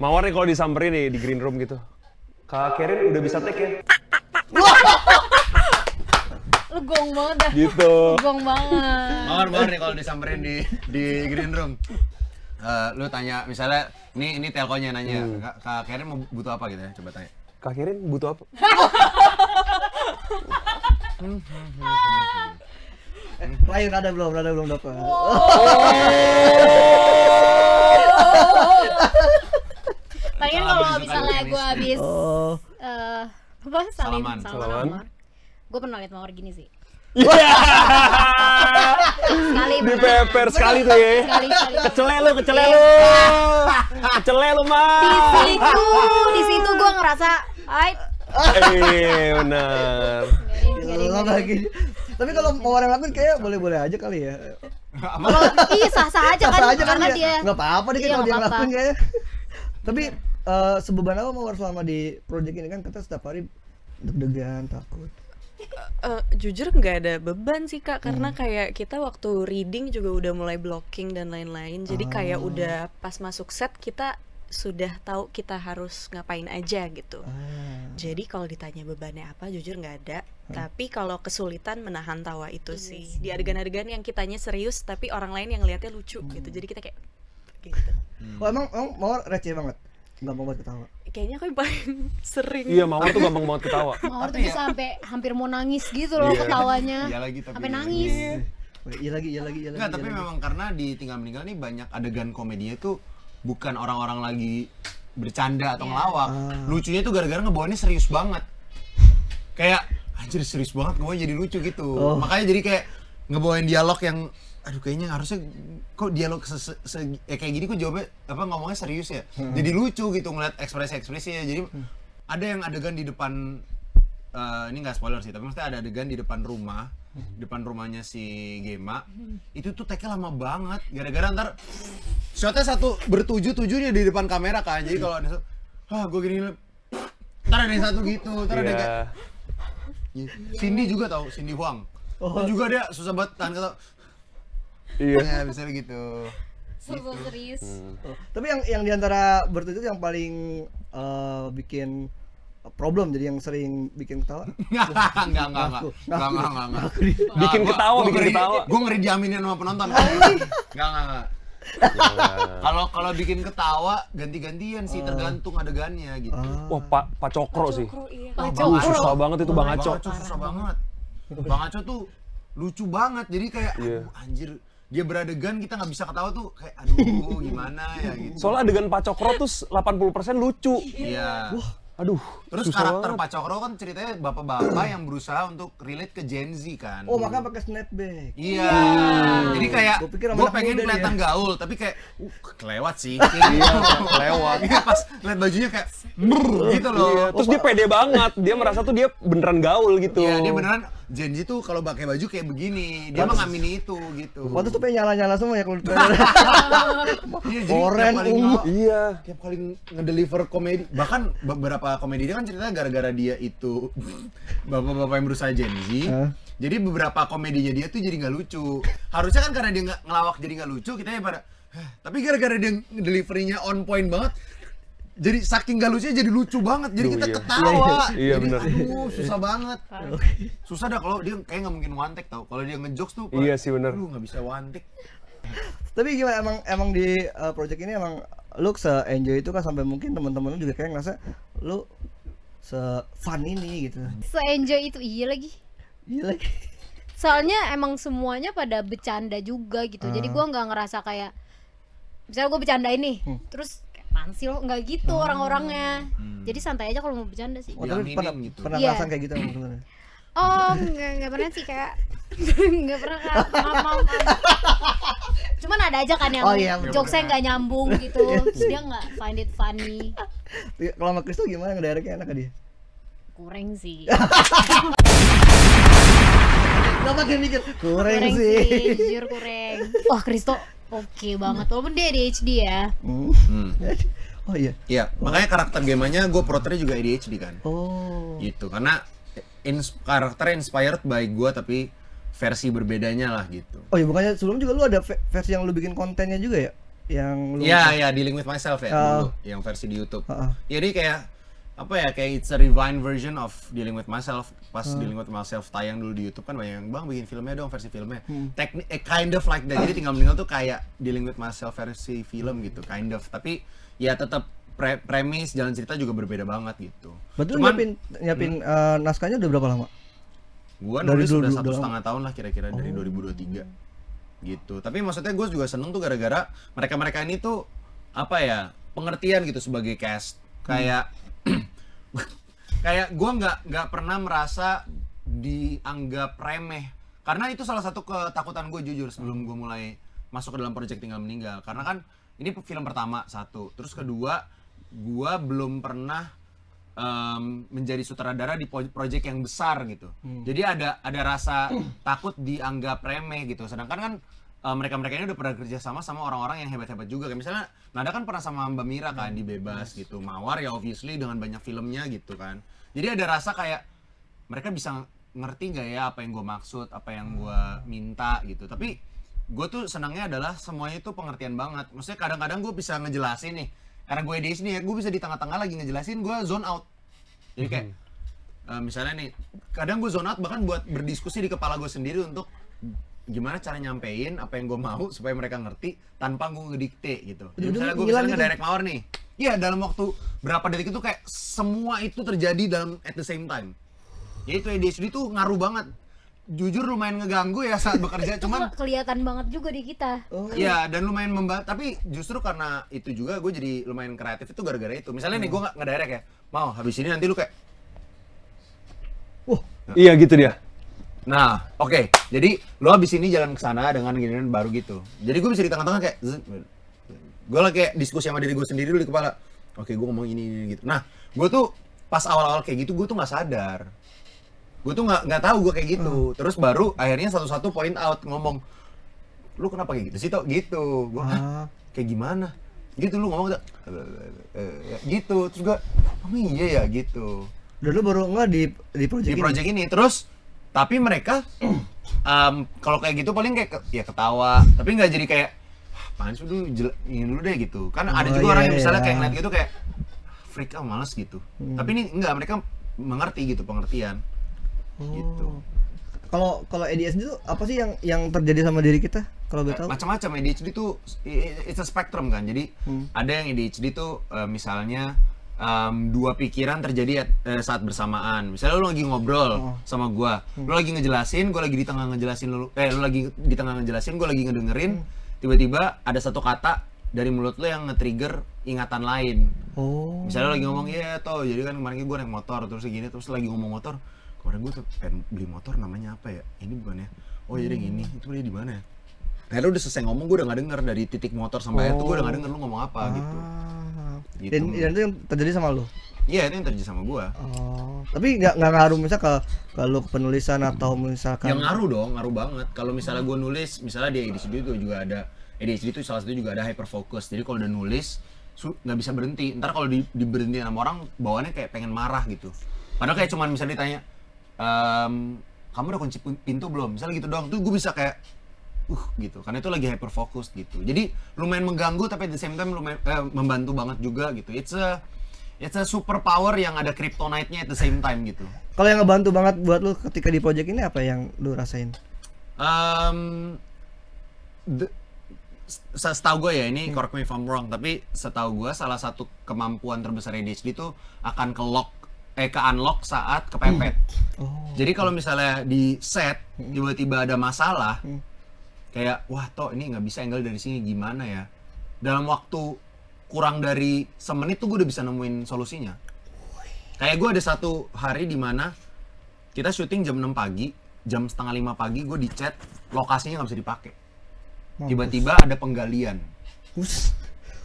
Mawar nih kalau disamperin nih di green room gitu. Kak Kerin udah bisa take ya? Lu gong banget dah. Gitu. Gong banget. Mawar nih kalau disamperin di green room. Lu tanya misalnya ini telkonya nanya, Kak Kerin mau butuh apa gitu ya? Coba tanya. Kak Kerin butuh apa? Ryan ada belum dapat. Palingan kalau misalnya gue habis apa Salaman. gue pernah liat Mawar gini sih. Iya. Sekali Di pepper sekali tuh ya. sekali. Kecele lu. Kecele lu, Di situ gue ngerasa, ay, benar. Lagi. Tapi kalau mau orang lakuin kayak boleh-boleh aja kali ya. kalau iya sah-sah aja kan, Sah aja kan karena ya. dia Nggak apa-apa deh Iya, kalau dia nggak apa-apa. ngelakuin kayak. Tapi sebeban apa Mawar selama di project ini kan kita setiap hari deg-degan, takut. Jujur nggak ada beban sih Kak, karena kayak kita waktu reading juga udah mulai blocking dan lain-lain. Jadi kayak udah pas masuk set kita sudah tahu kita harus ngapain aja gitu. Jadi kalau ditanya bebannya apa, jujur nggak ada. Tapi kalau kesulitan menahan tawa itu sih di adegan-adegan yang kitanya serius tapi orang lain yang lihatnya lucu gitu. Jadi kita kayak gitu. Oh emang Mawar receh banget, gampang banget ketawa. Kayaknya aku yang paling sering. Iya, Mawar tuh gampang banget ketawa. Mawar tuh Tapi bisa sampai hampir mau nangis gitu loh ketawanya. Iya lagi tapi. Sampai nangis. Iya lagi. Enggak, tapi memang karena di Tinggal Meninggal nih banyak adegan komedinya tuh bukan orang-orang lagi bercanda atau ngelawak. Lucunya tuh gara-gara ngebawainnya serius banget. Kayak anjir serius banget ngebawain jadi lucu gitu. Makanya jadi kayak ngebawain dialog yang aduh kayaknya harusnya kok dialog kayak gini kok jawabnya apa ngomongnya serius ya. Jadi lucu gitu ngeliat ekspresinya. Jadi ada yang adegan di depan ini nggak spoiler sih, tapi maksudnya ada adegan di depan rumahnya si Gema. Itu tuh take-nya lama banget gara-gara ntar shotnya satu bertujuh-tujuhnya di depan kamera kan. Jadi kalau ada gue gini ntar ada yang satu gitu, ntar ada yang kayak Cindy juga tau, Cindy Huang. Juga dia susah banget tahan kata. Iya. Ya, misalnya gitu. So serius. Tapi yang diantara bertujuh yang paling bikin problem jadi yang sering bikin ketawa. Enggak. Bikin ketawa. Gue ngeri diaminin sama penonton. Enggak. Kalau bikin ketawa ganti-gantian sih, tergantung adegannya gitu. Wah, Pak Cokro sih. Iya. Susah banget itu Bang Aco. Susah banget. Bang Aco tuh lucu banget. Jadi kayak aduh, anjir, dia beradegan kita nggak bisa ketawa tuh kayak aduh gimana ya gitu. Soalnya adegan Pak Cokro tuh 80% lucu. Iya. Aduh, Terus susah karakter banget. Pak Cokro kan ceritanya bapak-bapak yang berusaha untuk relate ke Gen Z kan. Oh makanya pakai snapback. Iya. Jadi kayak Gua pikir sama gue anak pengen muda kelihatan dia. gaul, tapi kayak kelewat sih. Iya, kelewat. Iya, pas lihat bajunya kayak gitu loh. Iya, terus dia pede banget. Dia merasa tuh dia beneran gaul gitu. Iya, dia beneran Gen Z tuh kalau pakai baju kayak begini, dia mengamini itu gitu. Waktu tuh pengen nyala-nyala semua ya kalau Iya, jadi Oren, tiap kali ungu. Iya. tiap kali ngedeliver komedi, bahkan beberapa komedi dia kan ceritanya gara-gara dia itu bapak-bapak yang berusaha Gen Z. Jadi beberapa komedinya dia tuh jadi nggak lucu. Harusnya kan karena dia nggak ngelawak jadi nggak lucu, kita ya pada. Tapi gara-gara dia deliverynya on point banget, jadi saking gak lucunya jadi lucu banget. Jadi Duh, kita iya. ketawa. Iya, Jadi bener. aduh susah banget. Susah dah kalau dia kayak nggak mungkin one take tau. Kalau dia ngejokes tuh. Iya sih, bener. Aduh nggak bisa one take. Tapi gimana emang di project ini emang lu se-enjoy itu kan sampai mungkin teman-teman lu juga kayak ngerasa lu se-fun ini gitu. Se-enjoy itu iya lagi. Iya lagi. Soalnya emang semuanya pada bercanda juga gitu. Jadi gua nggak ngerasa kayak misalnya gue bercanda ini, terus kayak apaan sih lo, nggak gitu orang-orangnya. Jadi santai aja kalau mau bercanda sih. Oh, tapi Diaminin gitu. pernah Iya. ngerasain kayak gitu sama temen-temen? Oh, nggak pernah sih kayak nggak pernah Kak. Maaf. Cuman ada aja kan yang Oh, iya, jokesnya nggak nyambung gitu, terus dia nggak find it funny. Kalau sama Kristo gimana ngedirectnya enak dia? Kurang sih. Gak pakai mikir. Kurang Kurang sih. sih, jujur kurang. Wah, Kristo oke banget, walaupun dia ADHD ya. Oh iya. Iya, makanya karakter gamenya gue proternya juga ADHD kan. Oh. Gitu, karena karakter inspired by gue tapi versi berbedanya lah gitu. Oh iya, bukannya sebelum juga lu ada versi yang lu bikin kontennya juga ya? Yang lu Iya, Dealing with Myself ya Oh. dulu, yang versi di YouTube. Heeh. Jadi kayak apa ya, kayak it's a refined version of Dealing With Myself. Pas Dealing With Myself tayang dulu di YouTube kan banyak yang, bang bikin filmnya dong, versi filmnya. Kind of like that. Jadi Tinggal Meninggal tuh kayak Dealing With Myself versi film gitu, kind of. Tapi ya tetap premis, jalan cerita juga berbeda banget gitu. Betul. Nyiapin naskahnya udah berapa lama? Gua nulis udah 1,5 tahun lah kira-kira, dari 2023 gitu. Tapi maksudnya gue juga seneng tuh gara-gara mereka ini tuh apa ya, pengertian gitu sebagai cast. Kayak kayak gue nggak pernah merasa dianggap remeh, karena itu salah satu ketakutan gue jujur sebelum gue mulai masuk ke dalam project Tinggal Meninggal. Karena kan ini film pertama, satu, terus kedua gue belum pernah menjadi sutradara di project yang besar gitu. Jadi ada rasa takut dianggap remeh gitu. Sedangkan kan mereka ini udah pernah kerja sama orang-orang yang hebat-hebat juga. Kayak misalnya Nada kan pernah sama Mbak Mira kan di Bebas gitu. Mawar ya obviously dengan banyak filmnya gitu kan. Jadi ada rasa kayak mereka bisa ngerti nggak ya apa yang gue maksud, apa yang gue minta gitu. Tapi gue tuh senangnya adalah semuanya itu pengertian banget. Maksudnya kadang-kadang gue bisa ngejelasin nih, karena gue di sini ya, gue bisa di tengah-tengah lagi ngejelasin, gue zone out. Jadi kayak misalnya nih, kadang gue zone out bahkan buat berdiskusi di kepala gue sendiri untuk gimana cara nyampein apa yang gue mau supaya mereka ngerti tanpa gue ngedikte gitu. Jadi misalnya gue nge-direct Mawar nih, iya dalam waktu berapa detik itu kayak semua itu terjadi dalam at the same time. Jadi itu ADHD tuh ngaruh banget. Jujur lumayan ngeganggu ya saat bekerja, cuman kelihatan banget juga di kita. Iya, dan lumayan tapi justru karena itu juga gue jadi lumayan kreatif itu gara-gara itu. Misalnya nih gue nge-direct ya, mau habis ini nanti lu kayak Iya gitu dia. Nah, oke. Jadi lu habis ini jalan ke sana dengan gini baru gitu. Jadi gue bisa di tengah-tengah kayak gue lagi kayak diskusi sama diri gue sendiri dulu di kepala. Oke, gue ngomong ini gitu. Nah, gue tuh pas awal-awal kayak gitu gue tuh nggak sadar. Gue tuh nggak tahu gue kayak gitu. Terus baru akhirnya satu-satu point out ngomong, lu kenapa kayak gitu sih Tok? Gitu. Gue kayak gimana? Gitu lu ngomong gitu. Terus gue, oh iya ya gitu. Udah lu baru nggak di project ini. Terus tapi mereka kalau kayak gitu paling kayak ya ketawa. Tapi nggak jadi kayak apaan sih dulu ini dulu deh gitu. Kan ada juga orang yang misalnya kayak ngeliat gitu kayak freak males gitu. Tapi ini enggak, mereka mengerti gitu, pengertian. Gitu. Kalau ADHD itu apa sih yang terjadi sama diri kita? Kalau boleh tahu? Macam-macam. ADHD itu it's a spectrum kan. Jadi ada yang ADHD itu misalnya dua pikiran terjadi saat bersamaan. Misalnya lu lagi ngobrol sama gua, lu lagi ngejelasin, gua lagi di tengah ngejelasin lu lagi di tengah ngejelasin, gua lagi ngedengerin, tiba-tiba ada satu kata dari mulut lu yang nge-trigger ingatan lain. Misalnya lu lagi ngomong, iya toh, jadi kan kemarin gua naik motor terus gini, terus lagi ngomong motor. Kemarin gue tuh pengen beli motor, namanya apa ya? Ini bukan ya? Oh jadi yang ini, itu dia di mana ya? Akhirnya udah selesai ngomong, gue udah gak denger dari titik motor sampai akhir tuh gue udah gak denger lu ngomong apa gitu. Dan itu yang terjadi sama lu? Iya, itu yang terjadi sama gue. Tapi nggak ngaruh misalnya ke lu penulisan atau misalkan? Yang ngaruh dong, ngaruh banget. Kalau misalnya gue nulis, misalnya di ADHD itu juga ada, ADHD itu salah satu juga ada hyperfocus. Jadi kalau udah nulis, nggak bisa berhenti. Ntar kalau diberhentiin sama orang, bawaannya kayak pengen marah gitu. Padahal kayak cuman misalnya ditanya, kamu udah kunci pintu belum? Misalnya gitu doang, tuh gue bisa kayak gitu, karena itu lagi hyperfocus gitu. Jadi lumayan mengganggu tapi at the same time lumayan membantu banget juga gitu. It's a super power yang ada kryptonite-nya at the same time gitu. Kalau yang ngebantu banget buat lu ketika di project ini apa yang lu rasain? Setahu gue ya, ini correct me if I'm wrong, tapi setahu gue salah satu kemampuan terbesar ADHD itu akan ke-unlock saat kepepet. Jadi kalau misalnya di set tiba-tiba ada masalah, kayak wah toh ini nggak bisa angle dari sini, gimana ya? Dalam waktu kurang dari semenit tuh gue udah bisa nemuin solusinya. Kayak gue ada satu hari di mana kita syuting jam 6 pagi, jam setengah 5 pagi gue di chat lokasinya nggak bisa dipakai. Tiba-tiba ada penggalian.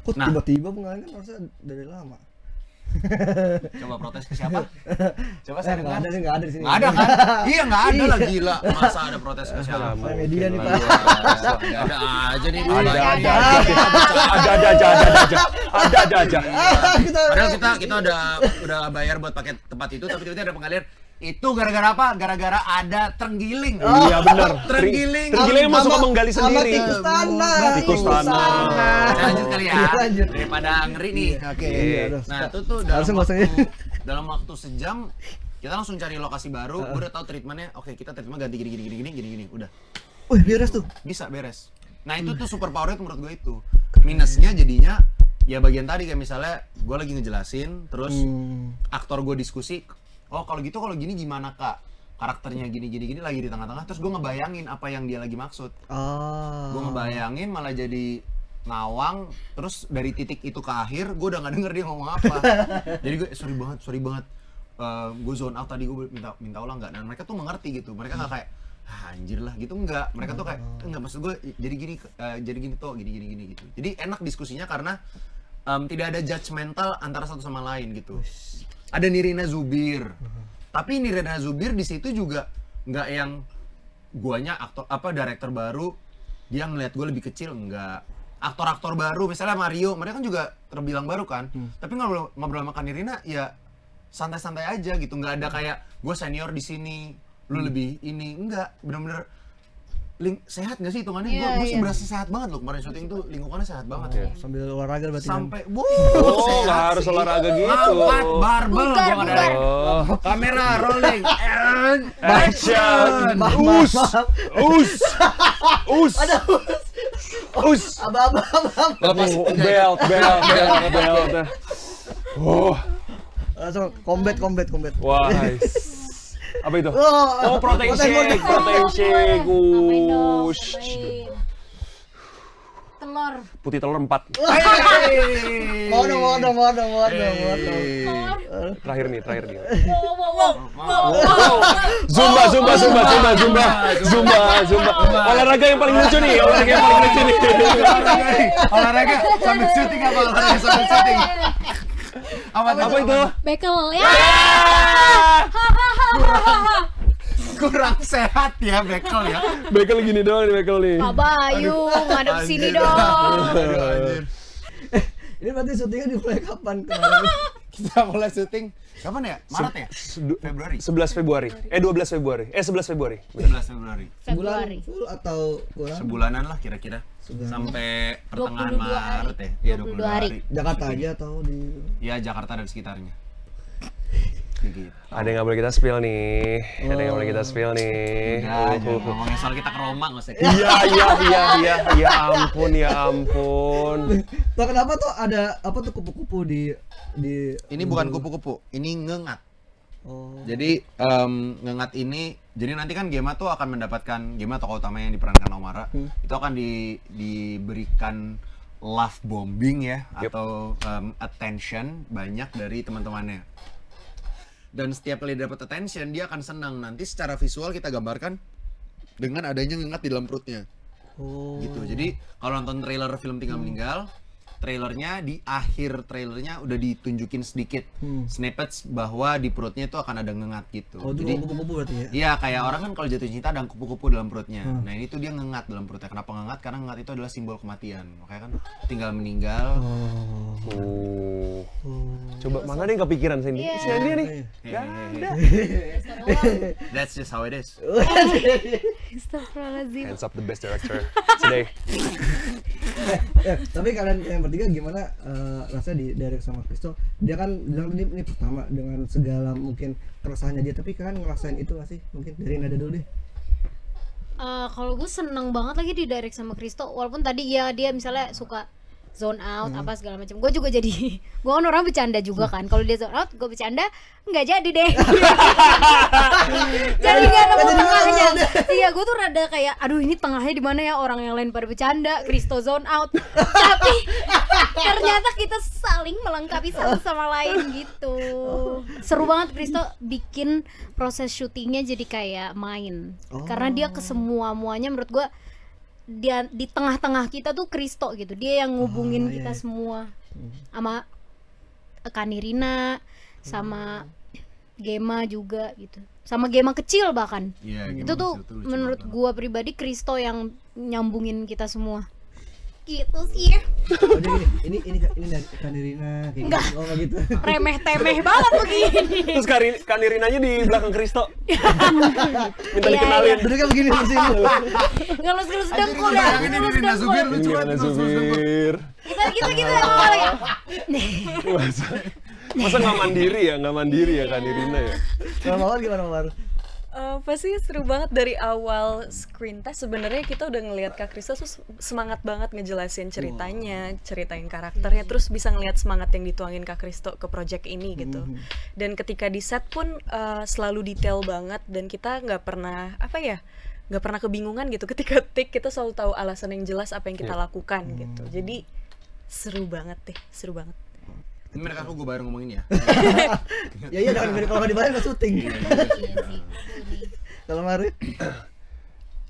Kok tiba-tiba penggalian, kan harusnya dari lama. Coba protes ke siapa? Coba saya dengar. Nggak ada di sini. Nggak ada kan? Iya nggak ada lah, gila. Masa ada protes ke siapa? Media nih Pak. Ada aja nih. Ada aja. Padahal kita udah bayar buat pakai tempat itu, tapi tiba-tiba ada pengalian. Itu gara-gara apa? Gara-gara ada terenggiling. Iya benar. Terenggiling. Terenggiling yang suka menggali Sama sendiri. tikus tanah. Tikus tanah. Lanjut kali ya. Iya, lanjut. Daripada ngeri nih. Oke, iya, terus. Nah, itu tuh Harusnya nggak usah ya. dalam waktu sejam kita langsung cari lokasi baru. Gue udah tahu treatmentnya. Oke, kita treatment ganti gini. Udah. Wih, beres tuh. Bisa beres. Nah, itu tuh super powernya menurut gue itu. Minusnya jadinya ya bagian tadi kayak misalnya gue lagi ngejelasin terus aktor gue diskusi, oh kalau gitu kalau gini gimana kak, karakternya gini lagi di tengah-tengah, terus gue ngebayangin apa yang dia lagi maksud. Gue ngebayangin malah jadi ngawang, terus dari titik itu ke akhir gue udah nggak denger dia ngomong apa. Jadi gue sorry banget gue zone out tadi, gue minta ulang nggak, dan mereka tuh mengerti gitu, mereka nggak kayak anjir lah gitu, enggak, mereka tuh kayak enggak, maksud gue jadi gini tuh gini gitu. Jadi enak diskusinya karena tidak ada judgmental antara satu sama lain gitu. Ada Nirina Zubir, tapi Nirina Zubir di situ juga nggak yang guanya aktor director baru dia ngeliat gue lebih kecil, enggak. Aktor-aktor baru misalnya Mario, mereka kan juga terbilang baru kan, tapi ngobrol sama Kak Nirina ya santai-santai aja gitu, nggak ada kayak gue senior di sini, lu lebih ini, enggak, bener-bener sehat nggak sih hitungannya? Gue sih berasa sehat banget loh kemarin syuting tuh, lingkungannya sehat banget ya. Sambil olahraga berarti. Sampai Nggak harus olahraga gitu. Angkat barbel, gua nggak ada. Kamera rolling, action. Us. Abang. Belt. Langsung combat. Wah. Apa itu? Oh, protein shake. Telur. Putih telur 4. Mau dong. Terakhir nih. Wow. Zumba. Olahraga yang paling lucu nih. Olahraga sambil syuting apa? Olahraga sambil syuting. Apa itu? Bekel ya. Kurang sehat ya bekel ya. Bekel gini doang nih, bekel nih. Pak Bayu, ngadep sini dong. Ini berarti syutingnya dimulai kapan? Kita mulai syuting kapan ya? Maret ya? Februari. 11 Februari. 12 Februari. 11 Februari. 11 Februari. Februari. Full atau kurang? Sebulanan lah kira-kira. Sampai pertengahan 22 hari. Maret ya. Iya, 22 hari. Jakarta aja atau di? Ya Jakarta dan sekitarnya. Gitu. Ada yang nggak boleh kita spill nih. Enggak, jangan ngomongin soal kita ke Roma, nggak usah. Iya. Ya ampun. Tuh kenapa tuh ada apa tuh kupu-kupu di Ini bukan kupu-kupu, ini ngengat. Oh. Jadi ngengat ini, jadi nanti kan Gema tuh akan mendapatkan, Gema tokoh utama yang diperankan Omara, itu akan diberikan love bombing ya, atau attention banyak dari teman-temannya. Dan setiap kali dapat attention dia akan senang. Nanti secara visual kita gambarkan dengan adanya ngengat di dalam perutnya. Gitu. Jadi kalau nonton trailer film Tinggal Meninggal, trailernya di akhir trailernya udah ditunjukin sedikit snippets bahwa di perutnya itu akan ada ngengat gitu. Jadi kupu-kupu berarti ya? Iya, kayak orang kan kalau jatuh cinta ada kupu-kupu dalam perutnya. Nah ini tuh dia ngengat dalam perutnya. Kenapa ngengat? Karena ngengat itu adalah simbol kematian. Makanya kan tinggal meninggal. Coba mana dia yang kepikiran Sandy? Si Sandy nih. Gak ada. That's just how it is. Astagfirullahaladzim. Hands up the best director today. Tapi kalian yang bertiga gimana rasanya di direct sama Christo? Dia kan bilang ini pertama dengan segala mungkin keresahannya dia, tapi kalian ngerasain itu gak sih? Mungkin dari Nada dulu deh. Kalau gue seneng banget lagi di direct sama Christo, walaupun tadi ya dia misalnya suka zone out apa segala macam. Gue juga jadi, gue kan orang bercanda juga kan. Kalau dia zone out, gue bercanda nggak jadi deh. Jadi nggak nemu tengahnya. Iya, gue tuh rada kayak, aduh ini tengahnya di mana ya, orang yang lain pada bercanda, Christo zone out. Tapi ternyata kita saling melengkapi satu sama lain gitu. Seru banget Christo bikin proses syutingnya jadi kayak main. Karena dia ke muanya menurut gue, dia di tengah-tengah kita tuh Christo gitu, dia yang ngubungin kita semua sama Kak Nirina, sama Gema juga gitu, sama Gema kecil bahkan. Iya, itu tuh menurut gua pribadi Christo yang nyambungin kita semua. gitu sih. Oh, jadi ini dari Kanirina kayak Enggak. gitu. Oh, nggak gitu. Remeh-temeh banget begini. Terus Kanirinanya di belakang Kristo. Minta Iya, dikenalin. Duduknya begini terus ini. Ngelus-ngelus dengkul ya. Bayangin ini Ngelus Dina Zubir dengkul. lucu Gimana banget. supir? Kita ngomong ya. Masa nggak mandiri ya Kanirina ya? Kalau Mawar gimana Mawar? Pasti seru banget dari awal screen test. Sebenarnya kita udah ngelihat Kak Krista tuh semangat banget ngejelasin ceritanya, ceritain karakternya, terus bisa ngelihat semangat yang dituangin Kak Kristo ke project ini gitu. Dan ketika di set pun selalu detail banget dan kita nggak pernah nggak pernah kebingungan gitu ketika take. Kita selalu tahu alasan yang jelas apa yang kita lakukan gitu. Jadi seru banget. Ini mereka gue bayar ngomongin ya. Ya jangan kalau nggak dibayar nggak syuting. Kalau Mari?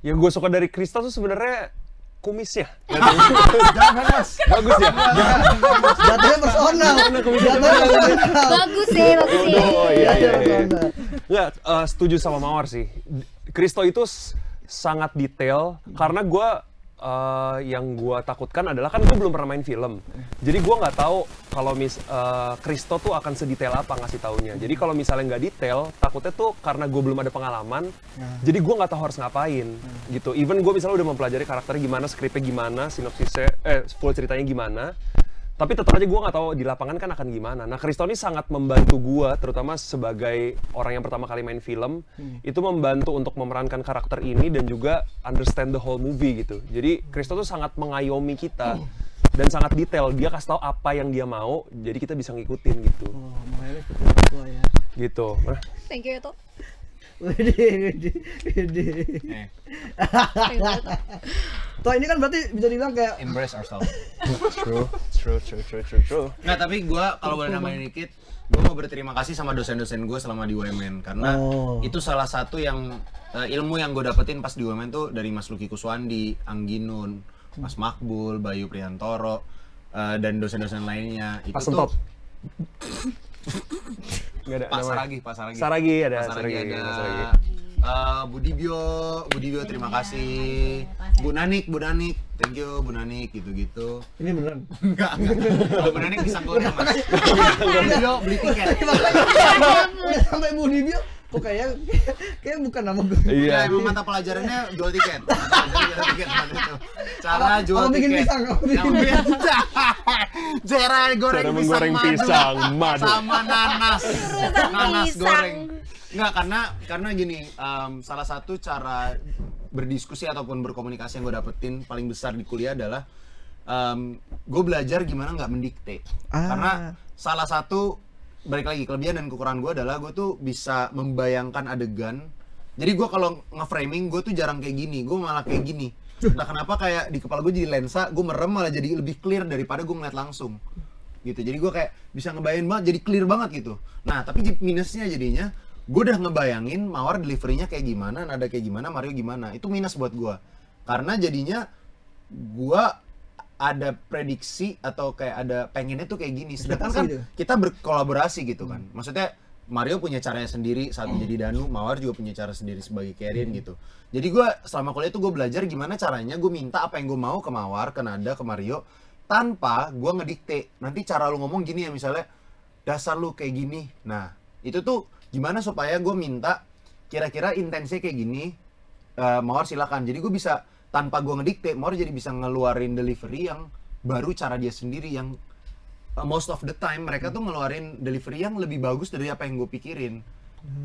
Yang gue suka dari Krista tuh sebenarnya kumisnya. Jangan mas. Bagus ya? Jatuhnya personal. Bagus sih. Oh iya. Personal. Nggak, setuju sama Mawar sih. Kristo itu sangat detail karena gue yang gue takutkan adalah kan gue belum pernah main film, jadi gue nggak tahu kalau Kristo tuh akan sedetail apa ngasih taunya. Jadi kalau misalnya nggak detail, takutnya tuh karena gue belum ada pengalaman, jadi gue nggak tahu harus ngapain gitu. Even gue misalnya udah mempelajari karakternya gimana, skripnya gimana, sinopsisnya, full ceritanya gimana, tapi tetap aja gue nggak tahu di lapangan kan akan gimana. Nah, Kristo ini sangat membantu gue, terutama sebagai orang yang pertama kali main film, itu membantu untuk memerankan karakter ini dan juga understand the whole movie gitu. Jadi Kristo tuh sangat mengayomi kita dan sangat detail. Dia kasih tahu apa yang dia mau, jadi kita bisa ngikutin gitu. Oh, makanya seperti itu ya. Gitu. Thank you itu. Wede. Toh ini kan berarti bisa dibilang kayak Embrace ourselves. True. Nah tapi gue kalau boleh nambahin dikit, gue mau berterima kasih sama dosen-dosen gue selama di UMN karena itu salah satu yang ilmu yang gue dapetin pas di UMN tuh dari Mas Lucky Kuswandi, Angginun, Mas Makbul, Bayu Priantoro, dan dosen-dosen lainnya. Itu Pas tuh Sentop. Nggak ada Pak namanya. Saragi ada. Budibio terima kasih. Bu Nanik, thank you Bu Nanik gitu-gitu. ini beneran. Enggak. Kalau Bu Nanik bisa gue mas. Budibio beli tiket. Udah sampai Budibio kok kayak bukan nama gue. Iya, emang mata pelajarannya jual tiket. Cara jual bikin tiket. pisang, Cara goreng pisang madu. sama nanas pisang. goreng. Enggak, karena gini, salah satu cara berdiskusi ataupun berkomunikasi yang gue dapetin paling besar di kuliah adalah gue belajar gimana nggak mendikte. Karena salah satu balik lagi kelebihan dan kekurangan gue adalah gue tuh bisa membayangkan adegan. Jadi gue kalau nge-framing gue tuh jarang kayak gini, gue malah kayak gini. Entah kenapa kayak di kepala gue jadi lensa, gue merem malah jadi lebih clear daripada gue ngeliat langsung gitu. Jadi gue kayak bisa ngebayangin banget, jadi clear banget gitu. Nah tapi minusnya jadinya gue udah ngebayangin Mawar deliverynya kayak gimana, nada kayak gimana, Mario gimana. Itu minus buat gue karena jadinya gue ada prediksi atau kayak ada pengennya tuh kayak gini. Sedangkan kan kita berkolaborasi gitu kan. Maksudnya Mario punya caranya sendiri saat menjadi Danu, Mawar juga punya cara sendiri sebagai Karen gitu. Jadi gue selama kuliah tuh gue belajar gimana caranya gue minta apa yang gue mau ke Mawar, ke Nada, ke Mario, tanpa gue ngedikte. Nanti cara lu ngomong gini ya, misalnya dasar lu kayak gini. Nah itu tuh gimana supaya gue minta kira-kira intensinya kayak gini, Mawar silakan. Jadi gue bisa tanpa gue ngedikte, Mawar jadi bisa ngeluarin delivery yang baru cara dia sendiri, yang most of the time mereka tuh ngeluarin delivery yang lebih bagus dari apa yang gue pikirin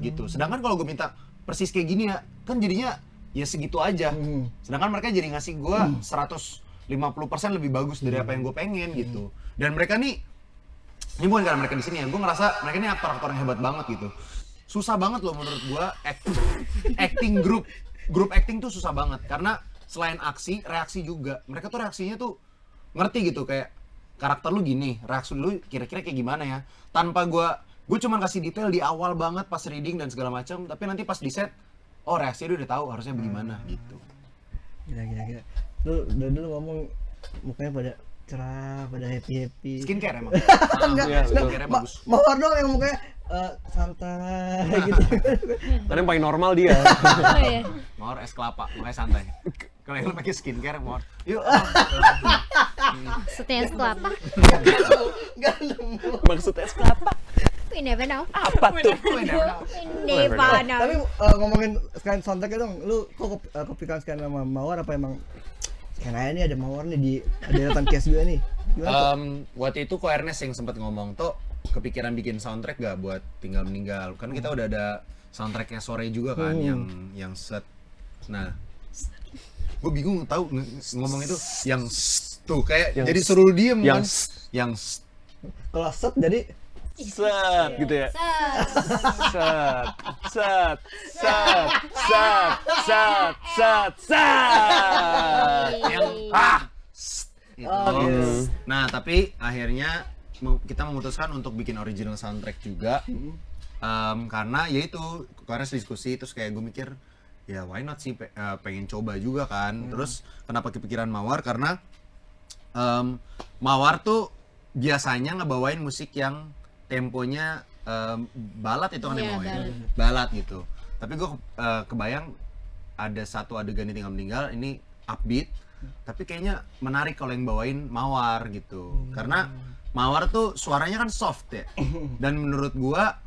gitu. Sedangkan kalau gue minta persis kayak gini ya, kan jadinya ya segitu aja. Sedangkan mereka jadi ngasih gue 150% lebih bagus dari apa yang gue pengen gitu. Dan mereka nih, ini bukan karena mereka di sini ya, gue ngerasa mereka ini aktor-aktor yang hebat banget gitu. Susah banget loh menurut gue acting grup acting tuh susah banget karena selain aksi, reaksi juga. Mereka tuh reaksinya tuh ngerti gitu, kayak karakter lu gini, reaksi lu kira-kira kayak gimana ya. Tanpa gue cuma kasih detail di awal banget pas reading dan segala macam, tapi nanti pas di set, oh reaksinya dia udah tahu harusnya bagaimana gitu. Gila. Lu dulu ngomong mukanya pada cerah, pada happy. Skincare emang. Enggak, skincare bagus. Mawar dong yang mukanya santai gitu. Karena yang paling normal dia. Mawar es kelapa, makanya santai. Kalau yang pakai skincare Mawar. Yuk. Maksudnya es kelapa. Enggak nemu. Maksud es kelapa We never know. apa tuh? We never know. Tapi ngomongin sekalian soundtrack dong, lu kok kepikiran sekalian sama Mawar apa emang kayaknya ini ada Mawar nih di deretan case juga nih? Gimana tuh? Waktu itu ko Ernest yang sempat ngomong tuh kepikiran bikin soundtrack gak buat tinggal meninggal. Kan kita udah ada soundtracknya Sore juga kan yang set. Nah, gue bingung tahu ngomong itu yang tuh kayak Yang jadi suruh diem yang kan. Yang Kalau set jadi set gitu ya. Set, set, set, set, set, set. yang gitu. Nah, tapi akhirnya kita memutuskan untuk bikin original soundtrack juga. Karena ya itu karena diskusi terus kayak gue mikir ya why not sih pengen coba juga kan. Terus kenapa kepikiran Mawar karena Mawar tuh biasanya ngebawain musik yang temponya balad itu kan yang bawain balad gitu. Tapi gue kebayang ada satu adegan di Tinggal Meninggal ini upbeat tapi kayaknya menarik kalau yang bawain Mawar gitu. Karena Mawar tuh suaranya kan soft ya. Dan menurut gua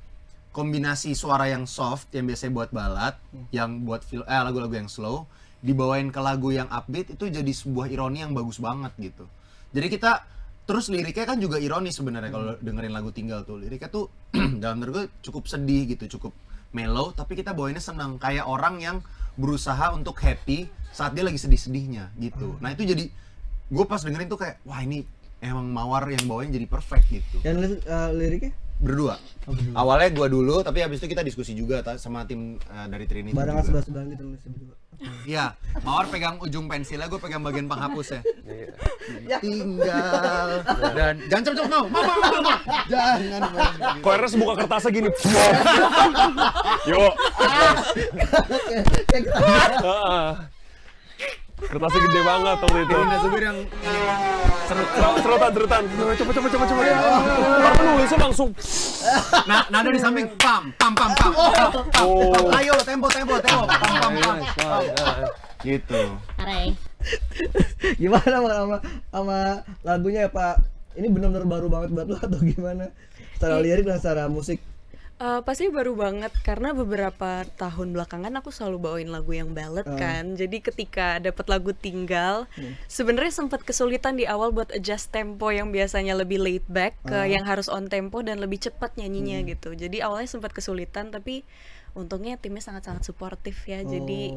kombinasi suara yang soft yang biasanya buat balad, yang buat lagu-lagu yang slow, dibawain ke lagu yang upbeat itu jadi sebuah ironi yang bagus banget gitu. Jadi kita terus liriknya kan juga ironis sebenarnya kalau dengerin lagu Tinggal tuh. Liriknya tuh dalam menurut gue cukup sedih gitu, cukup mellow tapi kita bawainnya senang kayak orang yang berusaha untuk happy saat dia lagi sedih-sedihnya gitu. Nah, itu jadi gue pas dengerin tuh kayak wah ini emang Mawar yang bawain jadi perfect gitu. yang liriknya Berdua. Awalnya gua dulu, tapi habis itu kita diskusi juga sama tim dari Trinity barengan juga. sebelah gitu nulis berdua. Iya, Mawar pegang ujung pensilnya, gue pegang bagian penghapusnya. Tinggal dan jangan cepet-cepet mau. Mama. Jangan. Kok Ernest buka kertasnya gini. Yuk. Kertasnya gede banget waktu itu. Ini Zubir yang Serutan. Coba. Baru nulisnya langsung. nah, nada di samping pam. Oh. Ayo tempo. Pam. Gitu. Aray. Gimana sama lagunya ya Pak? Ini benar-benar baru banget buat lu atau gimana? Secara lirik dan secara musik. Pasti baru banget karena beberapa tahun belakangan aku selalu bawain lagu yang ballad kan. Jadi ketika dapat lagu Tinggal, sebenarnya sempat kesulitan di awal buat adjust tempo yang biasanya lebih laid back ke yang harus on tempo dan lebih cepat nyanyinya gitu. Jadi awalnya sempat kesulitan tapi untungnya timnya sangat-sangat suportif ya. Jadi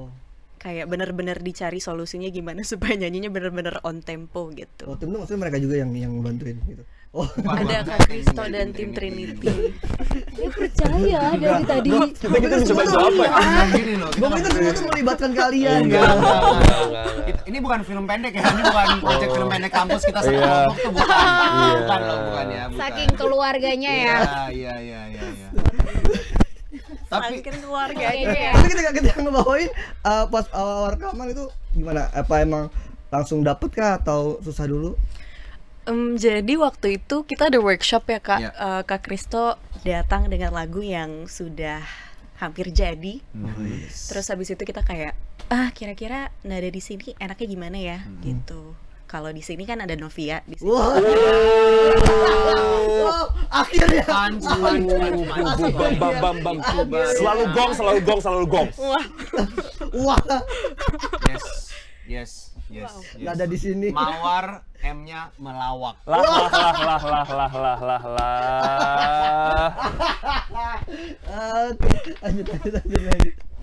kayak benar-benar dicari solusinya gimana supaya nyanyinya benar-benar on tempo gitu. Oh, tim lu maksudnya mereka juga yang bantuin gitu. Oh, Ada Kak Kristo dan tim Trinity. Dia percaya dari tadi. Kita bisa bantu apa ya? Gini loh. Gua pikir semua tuh melibatkan kalian. Enggak. Ini bukan film pendek ya, ini bukan proyek film pendek kampus kita satu kelompok tuh bukan loh, bukan ya. Saking keluarganya ya. Iya. Tapi Saking keluarganya ya. Tapi ketika ngebawain pas awal rekaman itu gimana? Apa emang langsung dapet kah atau susah dulu? Jadi waktu itu kita ada workshop ya Kak. Iya. Kak Kristo datang dengan lagu yang sudah hampir jadi. Terus habis itu kita kayak kira-kira nada di sini enaknya gimana ya gitu. Kalau di sini kan ada Novia di sini. Wah, akhirnya. Bam. Selalu gong. Wah, yes. nada di sini. Mawar M-nya melawak. Lah. Oke, lanjut.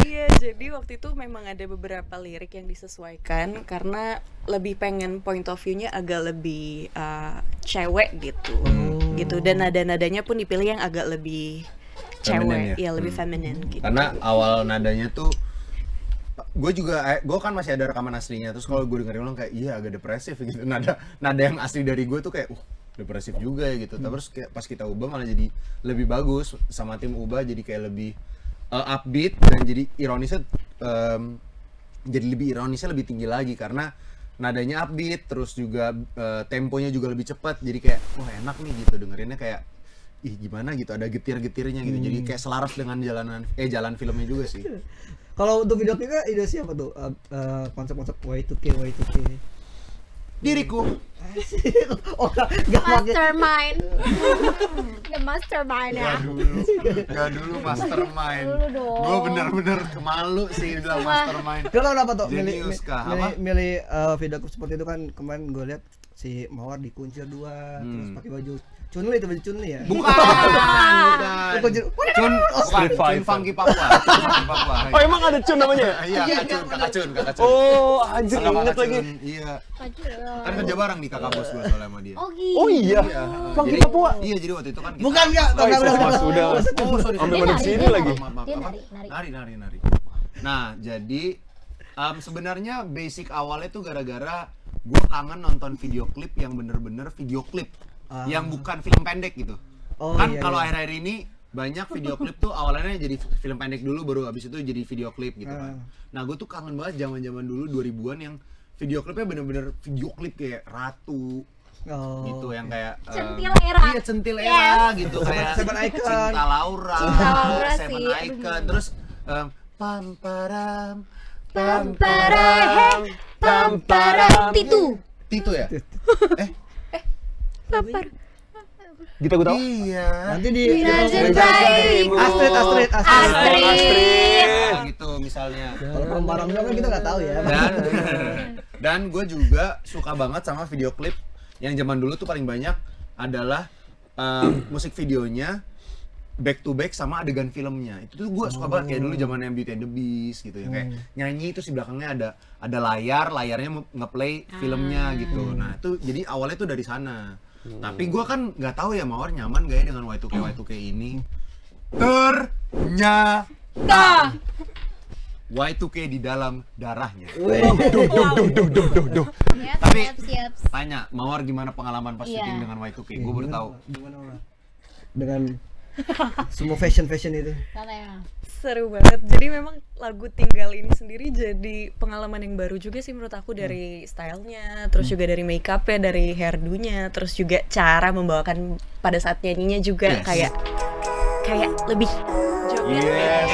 Iya, jadi waktu itu memang ada beberapa lirik yang disesuaikan karena lebih pengen point of view-nya agak lebih cewek gitu. Gitu dan nada-nadanya pun dipilih yang agak lebih Feminine cewek, ya lebih feminin gitu. Karena awal nadanya tuh gue kan masih ada rekaman aslinya, terus kalau gue dengerin ulang kayak iya agak depresif gitu. Nada yang asli dari gue tuh kayak depresif juga ya gitu. Terus kayak pas kita ubah malah jadi lebih bagus, sama tim ubah jadi kayak lebih upbeat dan jadi ironisnya lebih tinggi lagi karena nadanya upbeat, terus juga temponya juga lebih cepat, jadi kayak wah enak nih gitu dengerinnya, kayak ih gimana gitu, ada getir-getirnya gitu. Jadi kayak selaras dengan jalan filmnya juga sih. Kalau untuk video klipnya ide siapa tuh? Konsep-konsep Y2K. Diriku. Oh, enggak pakai. Mastermind. The mastermind ya. Gak dulu mastermind. Dulu dong. Gue bener-bener malu sih bilang mastermind. Kenapa tuh? Milih Jenius kah? Apa? video klip seperti itu kan kemarin gue lihat si Mawar dikuncir 2 terus pakai baju Chunli itu baju Chunli ya? Bukan. Cun Funky Papua. Oh emang ada Cun namanya? Iya, kakak Cun. Oh anjir inget lagi. Iya. Kan kerja bareng di kakak bos gue soalnya sama dia. Oh iya, Funky Papua. Iya, jadi waktu itu kan Bukan enggak, Sudah. Oh, sorry. Sampai madep sini lagi. Dia Nari. Nah, jadi sebenarnya basic awalnya tuh gara-gara gue kangen nonton video klip yang bener-bener video klip yang bukan film pendek gitu. Kan kalau akhir-akhir ini banyak video klip tuh awalnya jadi film pendek dulu baru habis itu jadi video klip gitu kan. Nah, gue tuh kangen banget zaman-zaman dulu 2000-an yang video klipnya bener-bener video klip kayak Ratu. Gitu yang kayak Centil era. Iya, centil era gitu kayak Seven Icon. Cinta Laura sih. Seven Icon, terus pamparam Tito ya? Lapar. Gita gue tau? Iya. Nanti di Astrid. Gitu misalnya. Kalau barang kan kita nggak tahu ya. Dan gue juga suka banget sama video klip yang zaman dulu tuh paling banyak adalah musik videonya back to back sama adegan filmnya. Itu tuh gue suka banget kayak dulu zaman yang Beauty and the Beast gitu ya, kayak nyanyi itu di belakangnya ada layarnya ngeplay filmnya gitu. Nah, itu jadi awalnya tuh dari sana. Tapi gue kan nggak tahu ya Mawar nyaman gak ya dengan Y2K ini. Ternyata Y2K di dalam darahnya. Tapi Siap. tanya Mawar gimana pengalaman pas syuting dengan Y2K? Gue baru tahu. Gimana Mawar? Dengan semua fashion itu. Katanya. Seru banget. Jadi memang lagu Tinggal ini sendiri jadi pengalaman yang baru juga sih menurut aku, dari stylenya, terus juga dari make up-nya, dari hairdo-nya, terus juga cara membawakan pada saat nyanyinya juga kayak lebih joget.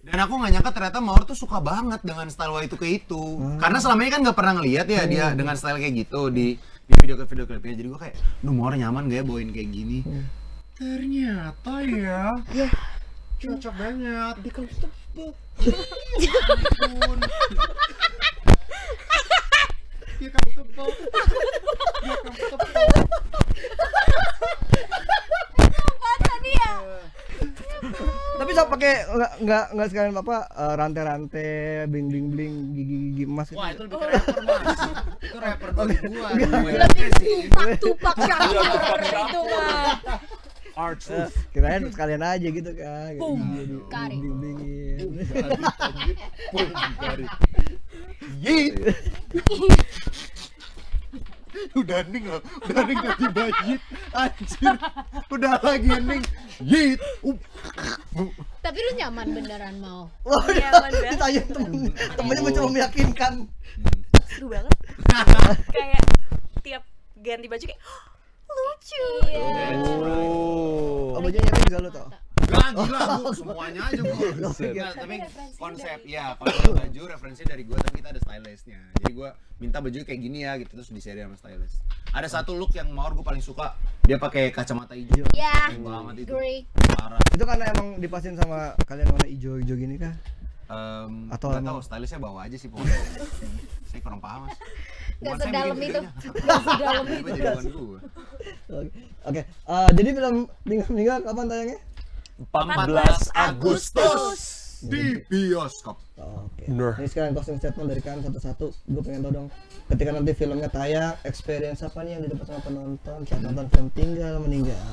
Dan aku nggak nyangka ternyata Mawar tuh suka banget dengan style Y2K itu. Karena selama ini kan nggak pernah ngeliat ya dia dengan style kayak gitu di video klipnya. Jadi gue kayak, Mawar nyaman gak ya bawain kayak gini? Ternyata ya, cocok banget. Dia comfortable. Dia comfortable. Tapi saya pakai nggak sekalian rantai-rantai, bling gigi emas Wah, itu lebih ke rapper mas. Itu rapper 2000-an. Tupak itu mah. Kirain sekalian aja gitu kan. Kari. Bling-blingin. Yeet. Udah ning tiba yeet. Anjir. Udah lagi ning. Yeet. Tapi lu nyaman beneran mau. Wah, Nyaman banget. ditanya temennya mencoba meyakinkan. Seru banget. Kayak tiap ganti baju kayak lucu. Oh, bajunya nyakin juga lu tau? Gila Bu, semuanya aja Bu. Nah, tapi konsep baju referensi dari gua, tapi kita ada stylistnya. Jadi gua minta baju kayak gini ya gitu, terus di-share sama stylist. Ada satu look yang Mawar gua paling suka, dia pakai kacamata hijau. Ya. Banget itu. Agree. Parah. Itu karena emang dipasin sama kalian warna hijau-hijau gini kah? Atau nggak tahu, stylistnya bawa aja sih pokoknya. Saya kurang paham mas. Nggak Bukan saya sedalam bikin itu. videonya. Nggak sedalam itu. Tiba-tiba jadi bukan gua. Oke. Jadi film Meninggal kapan tayangnya? 14 Agustus di bioskop. Oke. Bener. Ini sekarang closing statement dari kalian satu-satu. Gue pengen tahu dong, ketika nanti filmnya tayang, experience apa nih yang didapat sama penonton saat nonton film Tinggal Meninggal?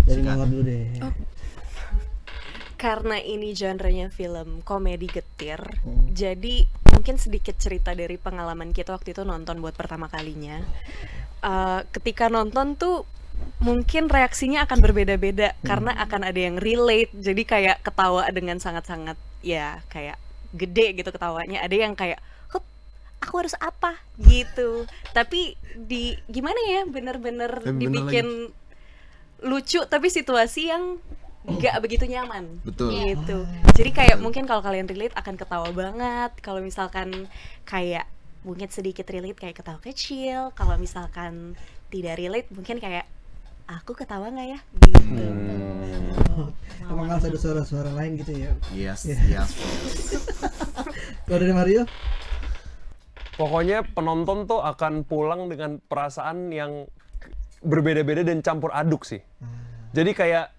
Dari Mawar dulu deh. Karena ini genrenya film komedi getir, jadi mungkin sedikit cerita dari pengalaman kita waktu itu nonton buat pertama kalinya. Ketika nonton tuh mungkin reaksinya akan berbeda-beda karena akan ada yang relate, jadi kayak ketawa dengan sangat-sangat ya kayak gede gitu ketawanya, ada yang kayak hup, aku harus apa gitu, tapi di gimana ya bener-bener dibikin lucu tapi situasi yang nggak begitu nyaman. Betul. Gitu. Jadi kayak mungkin kalau kalian relate akan ketawa banget. Kalau misalkan kayak mungkin sedikit relate kayak ketawa kecil. Kalau misalkan tidak relate mungkin kayak aku ketawa nggak ya? Gitu. Emang harus ada suara-suara lain gitu ya. Yes. Kalau dari Mario? Pokoknya penonton tuh akan pulang dengan perasaan yang berbeda-beda dan campur aduk sih. Jadi kayak,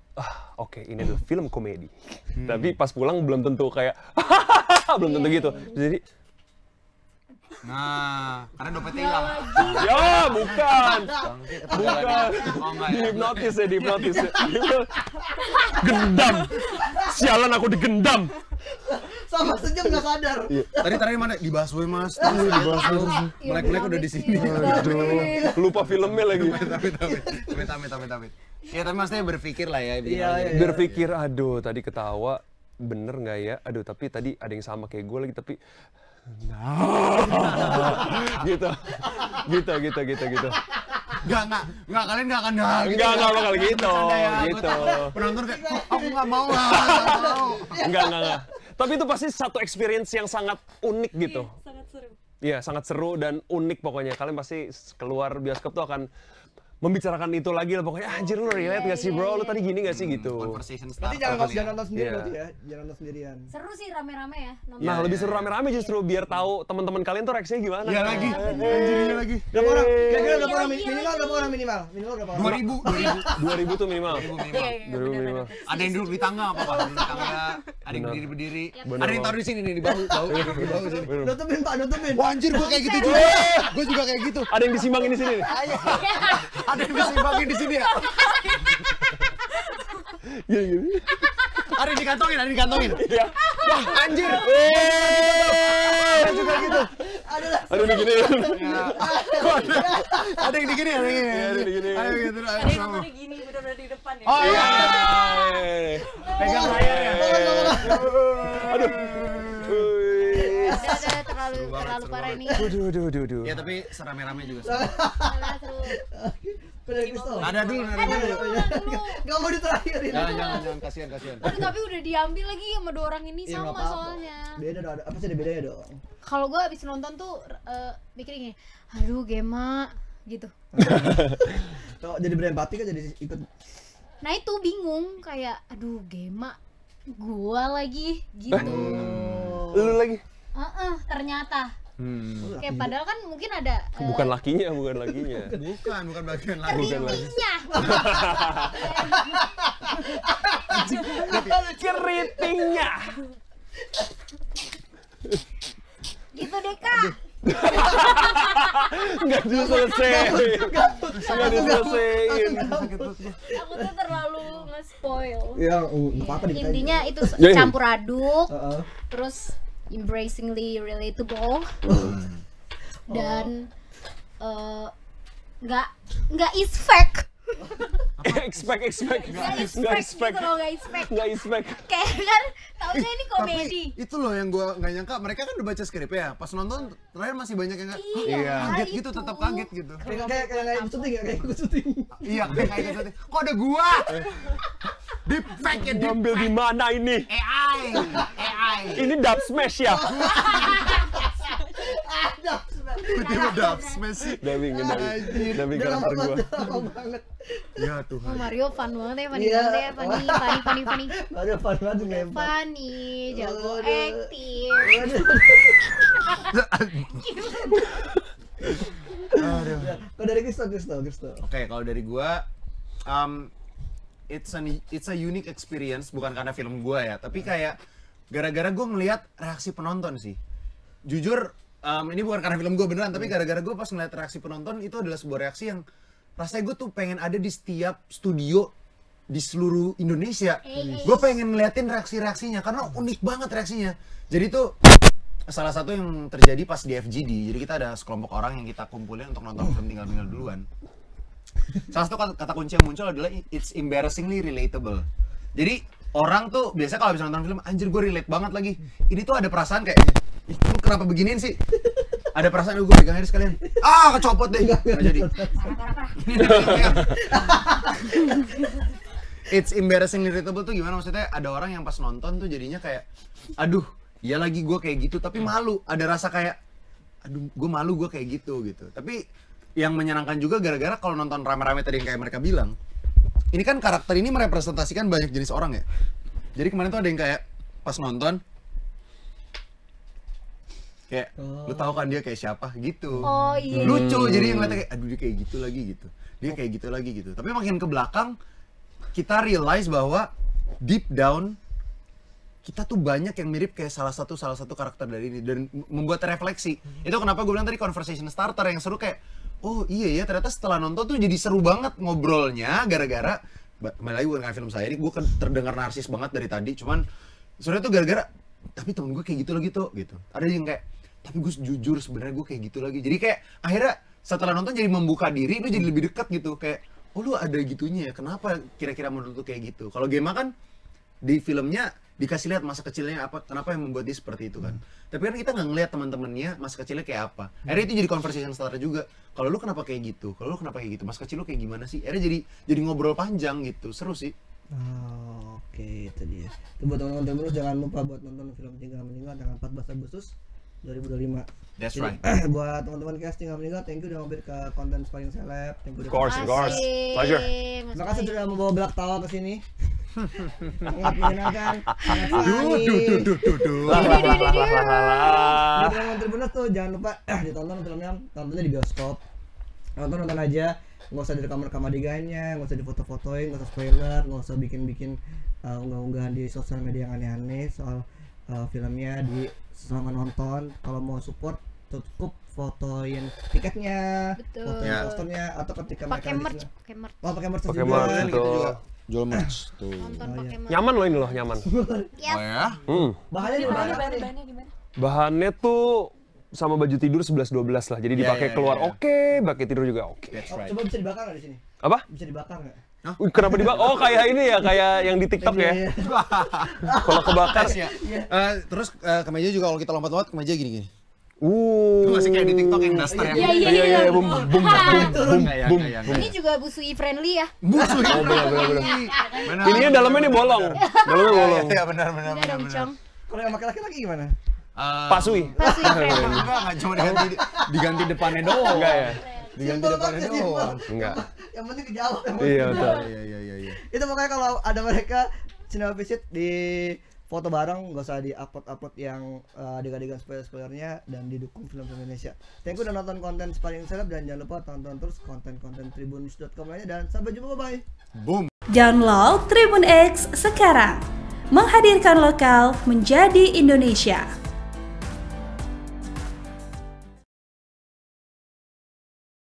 oke, ini adalah film komedi. Tapi pas pulang belum tentu kayak, belum tentu gitu. Jadi, Nah, karena dompetnya hilang. ya bukan. Bukan. Dihipnotis ya. Gendam. Sialan aku digendam. Sama sejam gak sadar. Tadi mana? Dibahas we mas. Dibahas. Melek-melek udah di sini. Aduh, lupa filmnya lagi. Amit. Ya tapi maksudnya berpikir lah ya. Berpikir, aduh tadi ketawa, bener nggak ya? Aduh tapi tadi ada yang sama kayak gue lagi, tapi gitu. Enggak, kalian enggak akan Enggak bakal gitu. Penonton kayak, aku enggak mau. Enggak. Tapi itu pasti satu experience yang sangat unik gitu. Sangat seru. Iya, sangat seru dan unik pokoknya. Kalian pasti keluar bioskop tuh akan membicarakan itu lagi lah pokoknya. Anjir lu relate gak sih bro? Lu tadi gini gak sih gitu? Conversation Berarti starter. jangan nonton sendiri Iya. berarti ya. Jangan nonton sendirian. Seru sih rame-rame ya nonton. Nah, lebih seru rame-rame justru biar tahu teman-teman kalian tuh reaksinya gimana. Iya lagi. Anjirnya lagi. Berapa orang? Kira-kira berapa orang? Minimal berapa orang minimal? Minimal berapa orang? 2000 tuh minimal. Iya, 2000 minimal. Ada yang duduk di tangga apa apa? Di tangga. Ada yang berdiri. Bener, Ada yang taruh di sini nih di bahu sini. Nutupin Pak, nutupin. Wah anjir gua kayak gitu juga. Gua juga kayak gitu. Ada yang disimbangin di sini nih. Ada yang disimbangin di sini ya. Iya. Ada yang dikantongin. Iya. Wah anjir. Ada juga gitu. Ada yang gini. Ada yang digini, ada yang gini. Ada yang digini. Ada yang gitu. Ada yang nontonnya gini benar-benar di depan ya. Oh iya. Pegang layar ya. Aduh. Udah terlalu parah ini. Aduh. Ya tapi serame-rame juga. Seru. Dari Kristo. Ada dulu. Gak mau diterakhirin. Jangan kasihan. Aduh tapi udah diambil lagi sama dua orang ini Iya, sama nggak apa-apa. soalnya. Beda dong, apa sih ada bedanya dong? Kalau gue abis nonton tuh mikir gini, aduh Gema gitu. Kalau jadi berempati kan jadi ikut. Nah itu bingung kayak, aduh Gema, gua lagi gitu. Lu lagi. Ternyata. Kayak padahal kan mungkin ada Bukan lakinya. Bukan bagian lain. keritingnya. Keritingnya. Gitu deh Kak. Nggak diselesaiin. Aku tuh terlalu nge-spoil. Ya, enggak apa-apa dikit aja. Intinya itu Ya. campur aduk, Heeh. terus embracingly relatable dan nggak is fake. Expect. Nggak is fake gitu loh, nggak is fake. Nggak expect. Kayak kan taunya ini komedi. Tapi itu loh yang gue nggak nyangka. Mereka kan udah baca skripnya ya. Pas nonton terakhir masih banyak yang Iya, kaget gitu, itu. tetap kaget gitu. Kayak ikut syuting ya, kayak ikut syuting. Iya kayak gitu. Kok ada gua? Deep fake ya, deep Ngambil di mana ini? AI. Ini dub smash ya? Tiba-tiba dub smash. Dubbing karakter gua. Lama banget. Ya Oh, Tuhan. Mario fun banget ya, funny Iya. banget ya, funny. Ada fun banget nggak Funny, jago Aduh. acting. Kalau dari Kristo. Oke, kalau dari gua, it's a unique experience, bukan karena film gua ya, tapi kayak gara-gara gua ngelihat reaksi penonton sih. Jujur, ini bukan karena film gua beneran, tapi gara-gara gua pas ngeliat reaksi penonton itu adalah sebuah reaksi yang rasanya gua tuh pengen ada di setiap studio di seluruh Indonesia. Gue pengen ngeliatin reaksi-reaksinya karena unik banget reaksinya. Jadi tuh salah satu yang terjadi pas di FGD. Jadi kita ada sekelompok orang yang kita kumpulin untuk nonton film Tinggal Tinggal Duluan. Salah satu kata kunci yang muncul adalah it's embarrassingly relatable. Jadi orang tuh biasanya kalau bisa nonton film, anjir gue relate banget lagi. Ini tuh ada perasaan kayak, ih lu kenapa beginiin sih? Ada perasaan gue pegang aja sekalian. Ah, kecopot deh. Nggak jadi. it's embarrassing relatable tuh gimana, maksudnya ada orang yang pas nonton tuh jadinya kayak aduh ya lagi gue kayak gitu tapi malu, ada rasa kayak aduh gue malu gue kayak gitu. Tapi yang menyenangkan juga gara-gara kalau nonton rame-rame tadi yang kayak mereka bilang, ini kan karakter ini merepresentasikan banyak jenis orang ya. Jadi kemarin tuh ada yang kayak pas nonton kayak lu tahu kan dia kayak siapa gitu. Oh iya. Lucu, jadi yang ngeliatnya kayak aduh dia kayak gitu lagi gitu. Dia kayak gitu lagi gitu. Tapi makin ke belakang kita realize bahwa deep down kita tuh banyak yang mirip kayak salah satu karakter dari ini dan membuat refleksi. Itu kenapa gue bilang tadi conversation starter yang seru kayak oh iya ya ternyata setelah nonton tuh jadi seru banget ngobrolnya gara-gara kembali lagi bukan kayak film saya ini gue terdengar narsis banget dari tadi, cuman sebenarnya tuh gara-gara tapi temen gue kayak gitu lagi tuh gitu. Ada yang kayak tapi gue jujur sebenarnya gue kayak gitu lagi. Jadi kayak akhirnya setelah nonton jadi membuka diri, lu jadi lebih dekat gitu kayak oh lu ada gitunya ya, kenapa kira-kira menurut lu kayak gitu. Kalau Gemma kan di filmnya dikasih lihat masa kecilnya apa, kenapa yang membuat dia seperti itu kan. Tapi kan kita nggak ngelihat teman-temannya masa kecilnya kayak apa. Akhirnya itu jadi conversation starter juga. Kalau lu kenapa kayak gitu, kalau lu kenapa kayak gitu, masa kecil lu kayak gimana sih. Akhirnya jadi ngobrol panjang gitu, seru sih. Oke, itu dia. Itu buat teman-teman terus jangan lupa buat nonton film Tinggal Meninggal tanggal 14 Agustus 2025. That's Jadi, right. buat teman-teman cast Tinggal Meninggal, thank you udah mampir ke konten Paling Seleb. Thank you Of course. Pleasure. Terima kasih sudah membawa belak tawa ke sini. Sangat menyenangkan, sangat funny. Buat teman-teman Tribuners tuh jangan lupa ditonton filmnya, tontonnya di bioskop. Nonton aja, nggak usah direkam-rekam adegannya, nggak usah difoto-fotoin, nggak usah spoiler, nggak usah bikin unggah-unggahan di sosial media yang aneh-aneh soal filmnya di selama nonton. Kalau mau support cukup fotoin tiketnya, fotoin posternya, atau ketika pakai mereka merch, pakai merch. pakai merch Pakai juga. merch itu. Jual merch tuh. Nonton pakai merch. Nyaman loh ini loh, nyaman. Oh ya? Bahannya di mana? Bahannya gimana? Bahannya tuh sama baju tidur 11-12 lah. Jadi dipakai keluar oke, pakai tidur juga oke. That's right. Coba bisa dibakar nggak di sini? Apa? Bisa dibakar nggak? Kenapa dibakar? Oh kayak ini ya, kayak yang di TikTok ya. Kalau kebakar Ya. Terus kemeja juga kalau kita lompat-lompat kemeja gini-gini. Itu masih kayak di TikTok yang daster yang Iya. bum. Ini juga busui friendly ya. busuk. Oh benar. Ininya dalamnya nih bolong. Dalamnya bolong. Iya benar. Ini dong, Cong. Kalau yang pakai laki-laki gimana? Pasui. Busui friendly. Enggak cuma diganti depannya doang. Enggak ya? Diganti depannya doang. Enggak. Yang penting kejauh. Iya betul. Iya. Itu pokoknya kalau ada mereka Cinema Visit di foto bareng, nggak usah di-upload yang adegan-adegan spoiler-spoilernya, dan didukung film-film Indonesia. Thank you udah nonton konten Paling Seleb, dan jangan lupa tonton terus konten-konten tribunnews.com lainnya, dan sampai jumpa, bye-bye. Boom. Download Tribun X sekarang. Menghadirkan lokal menjadi Indonesia.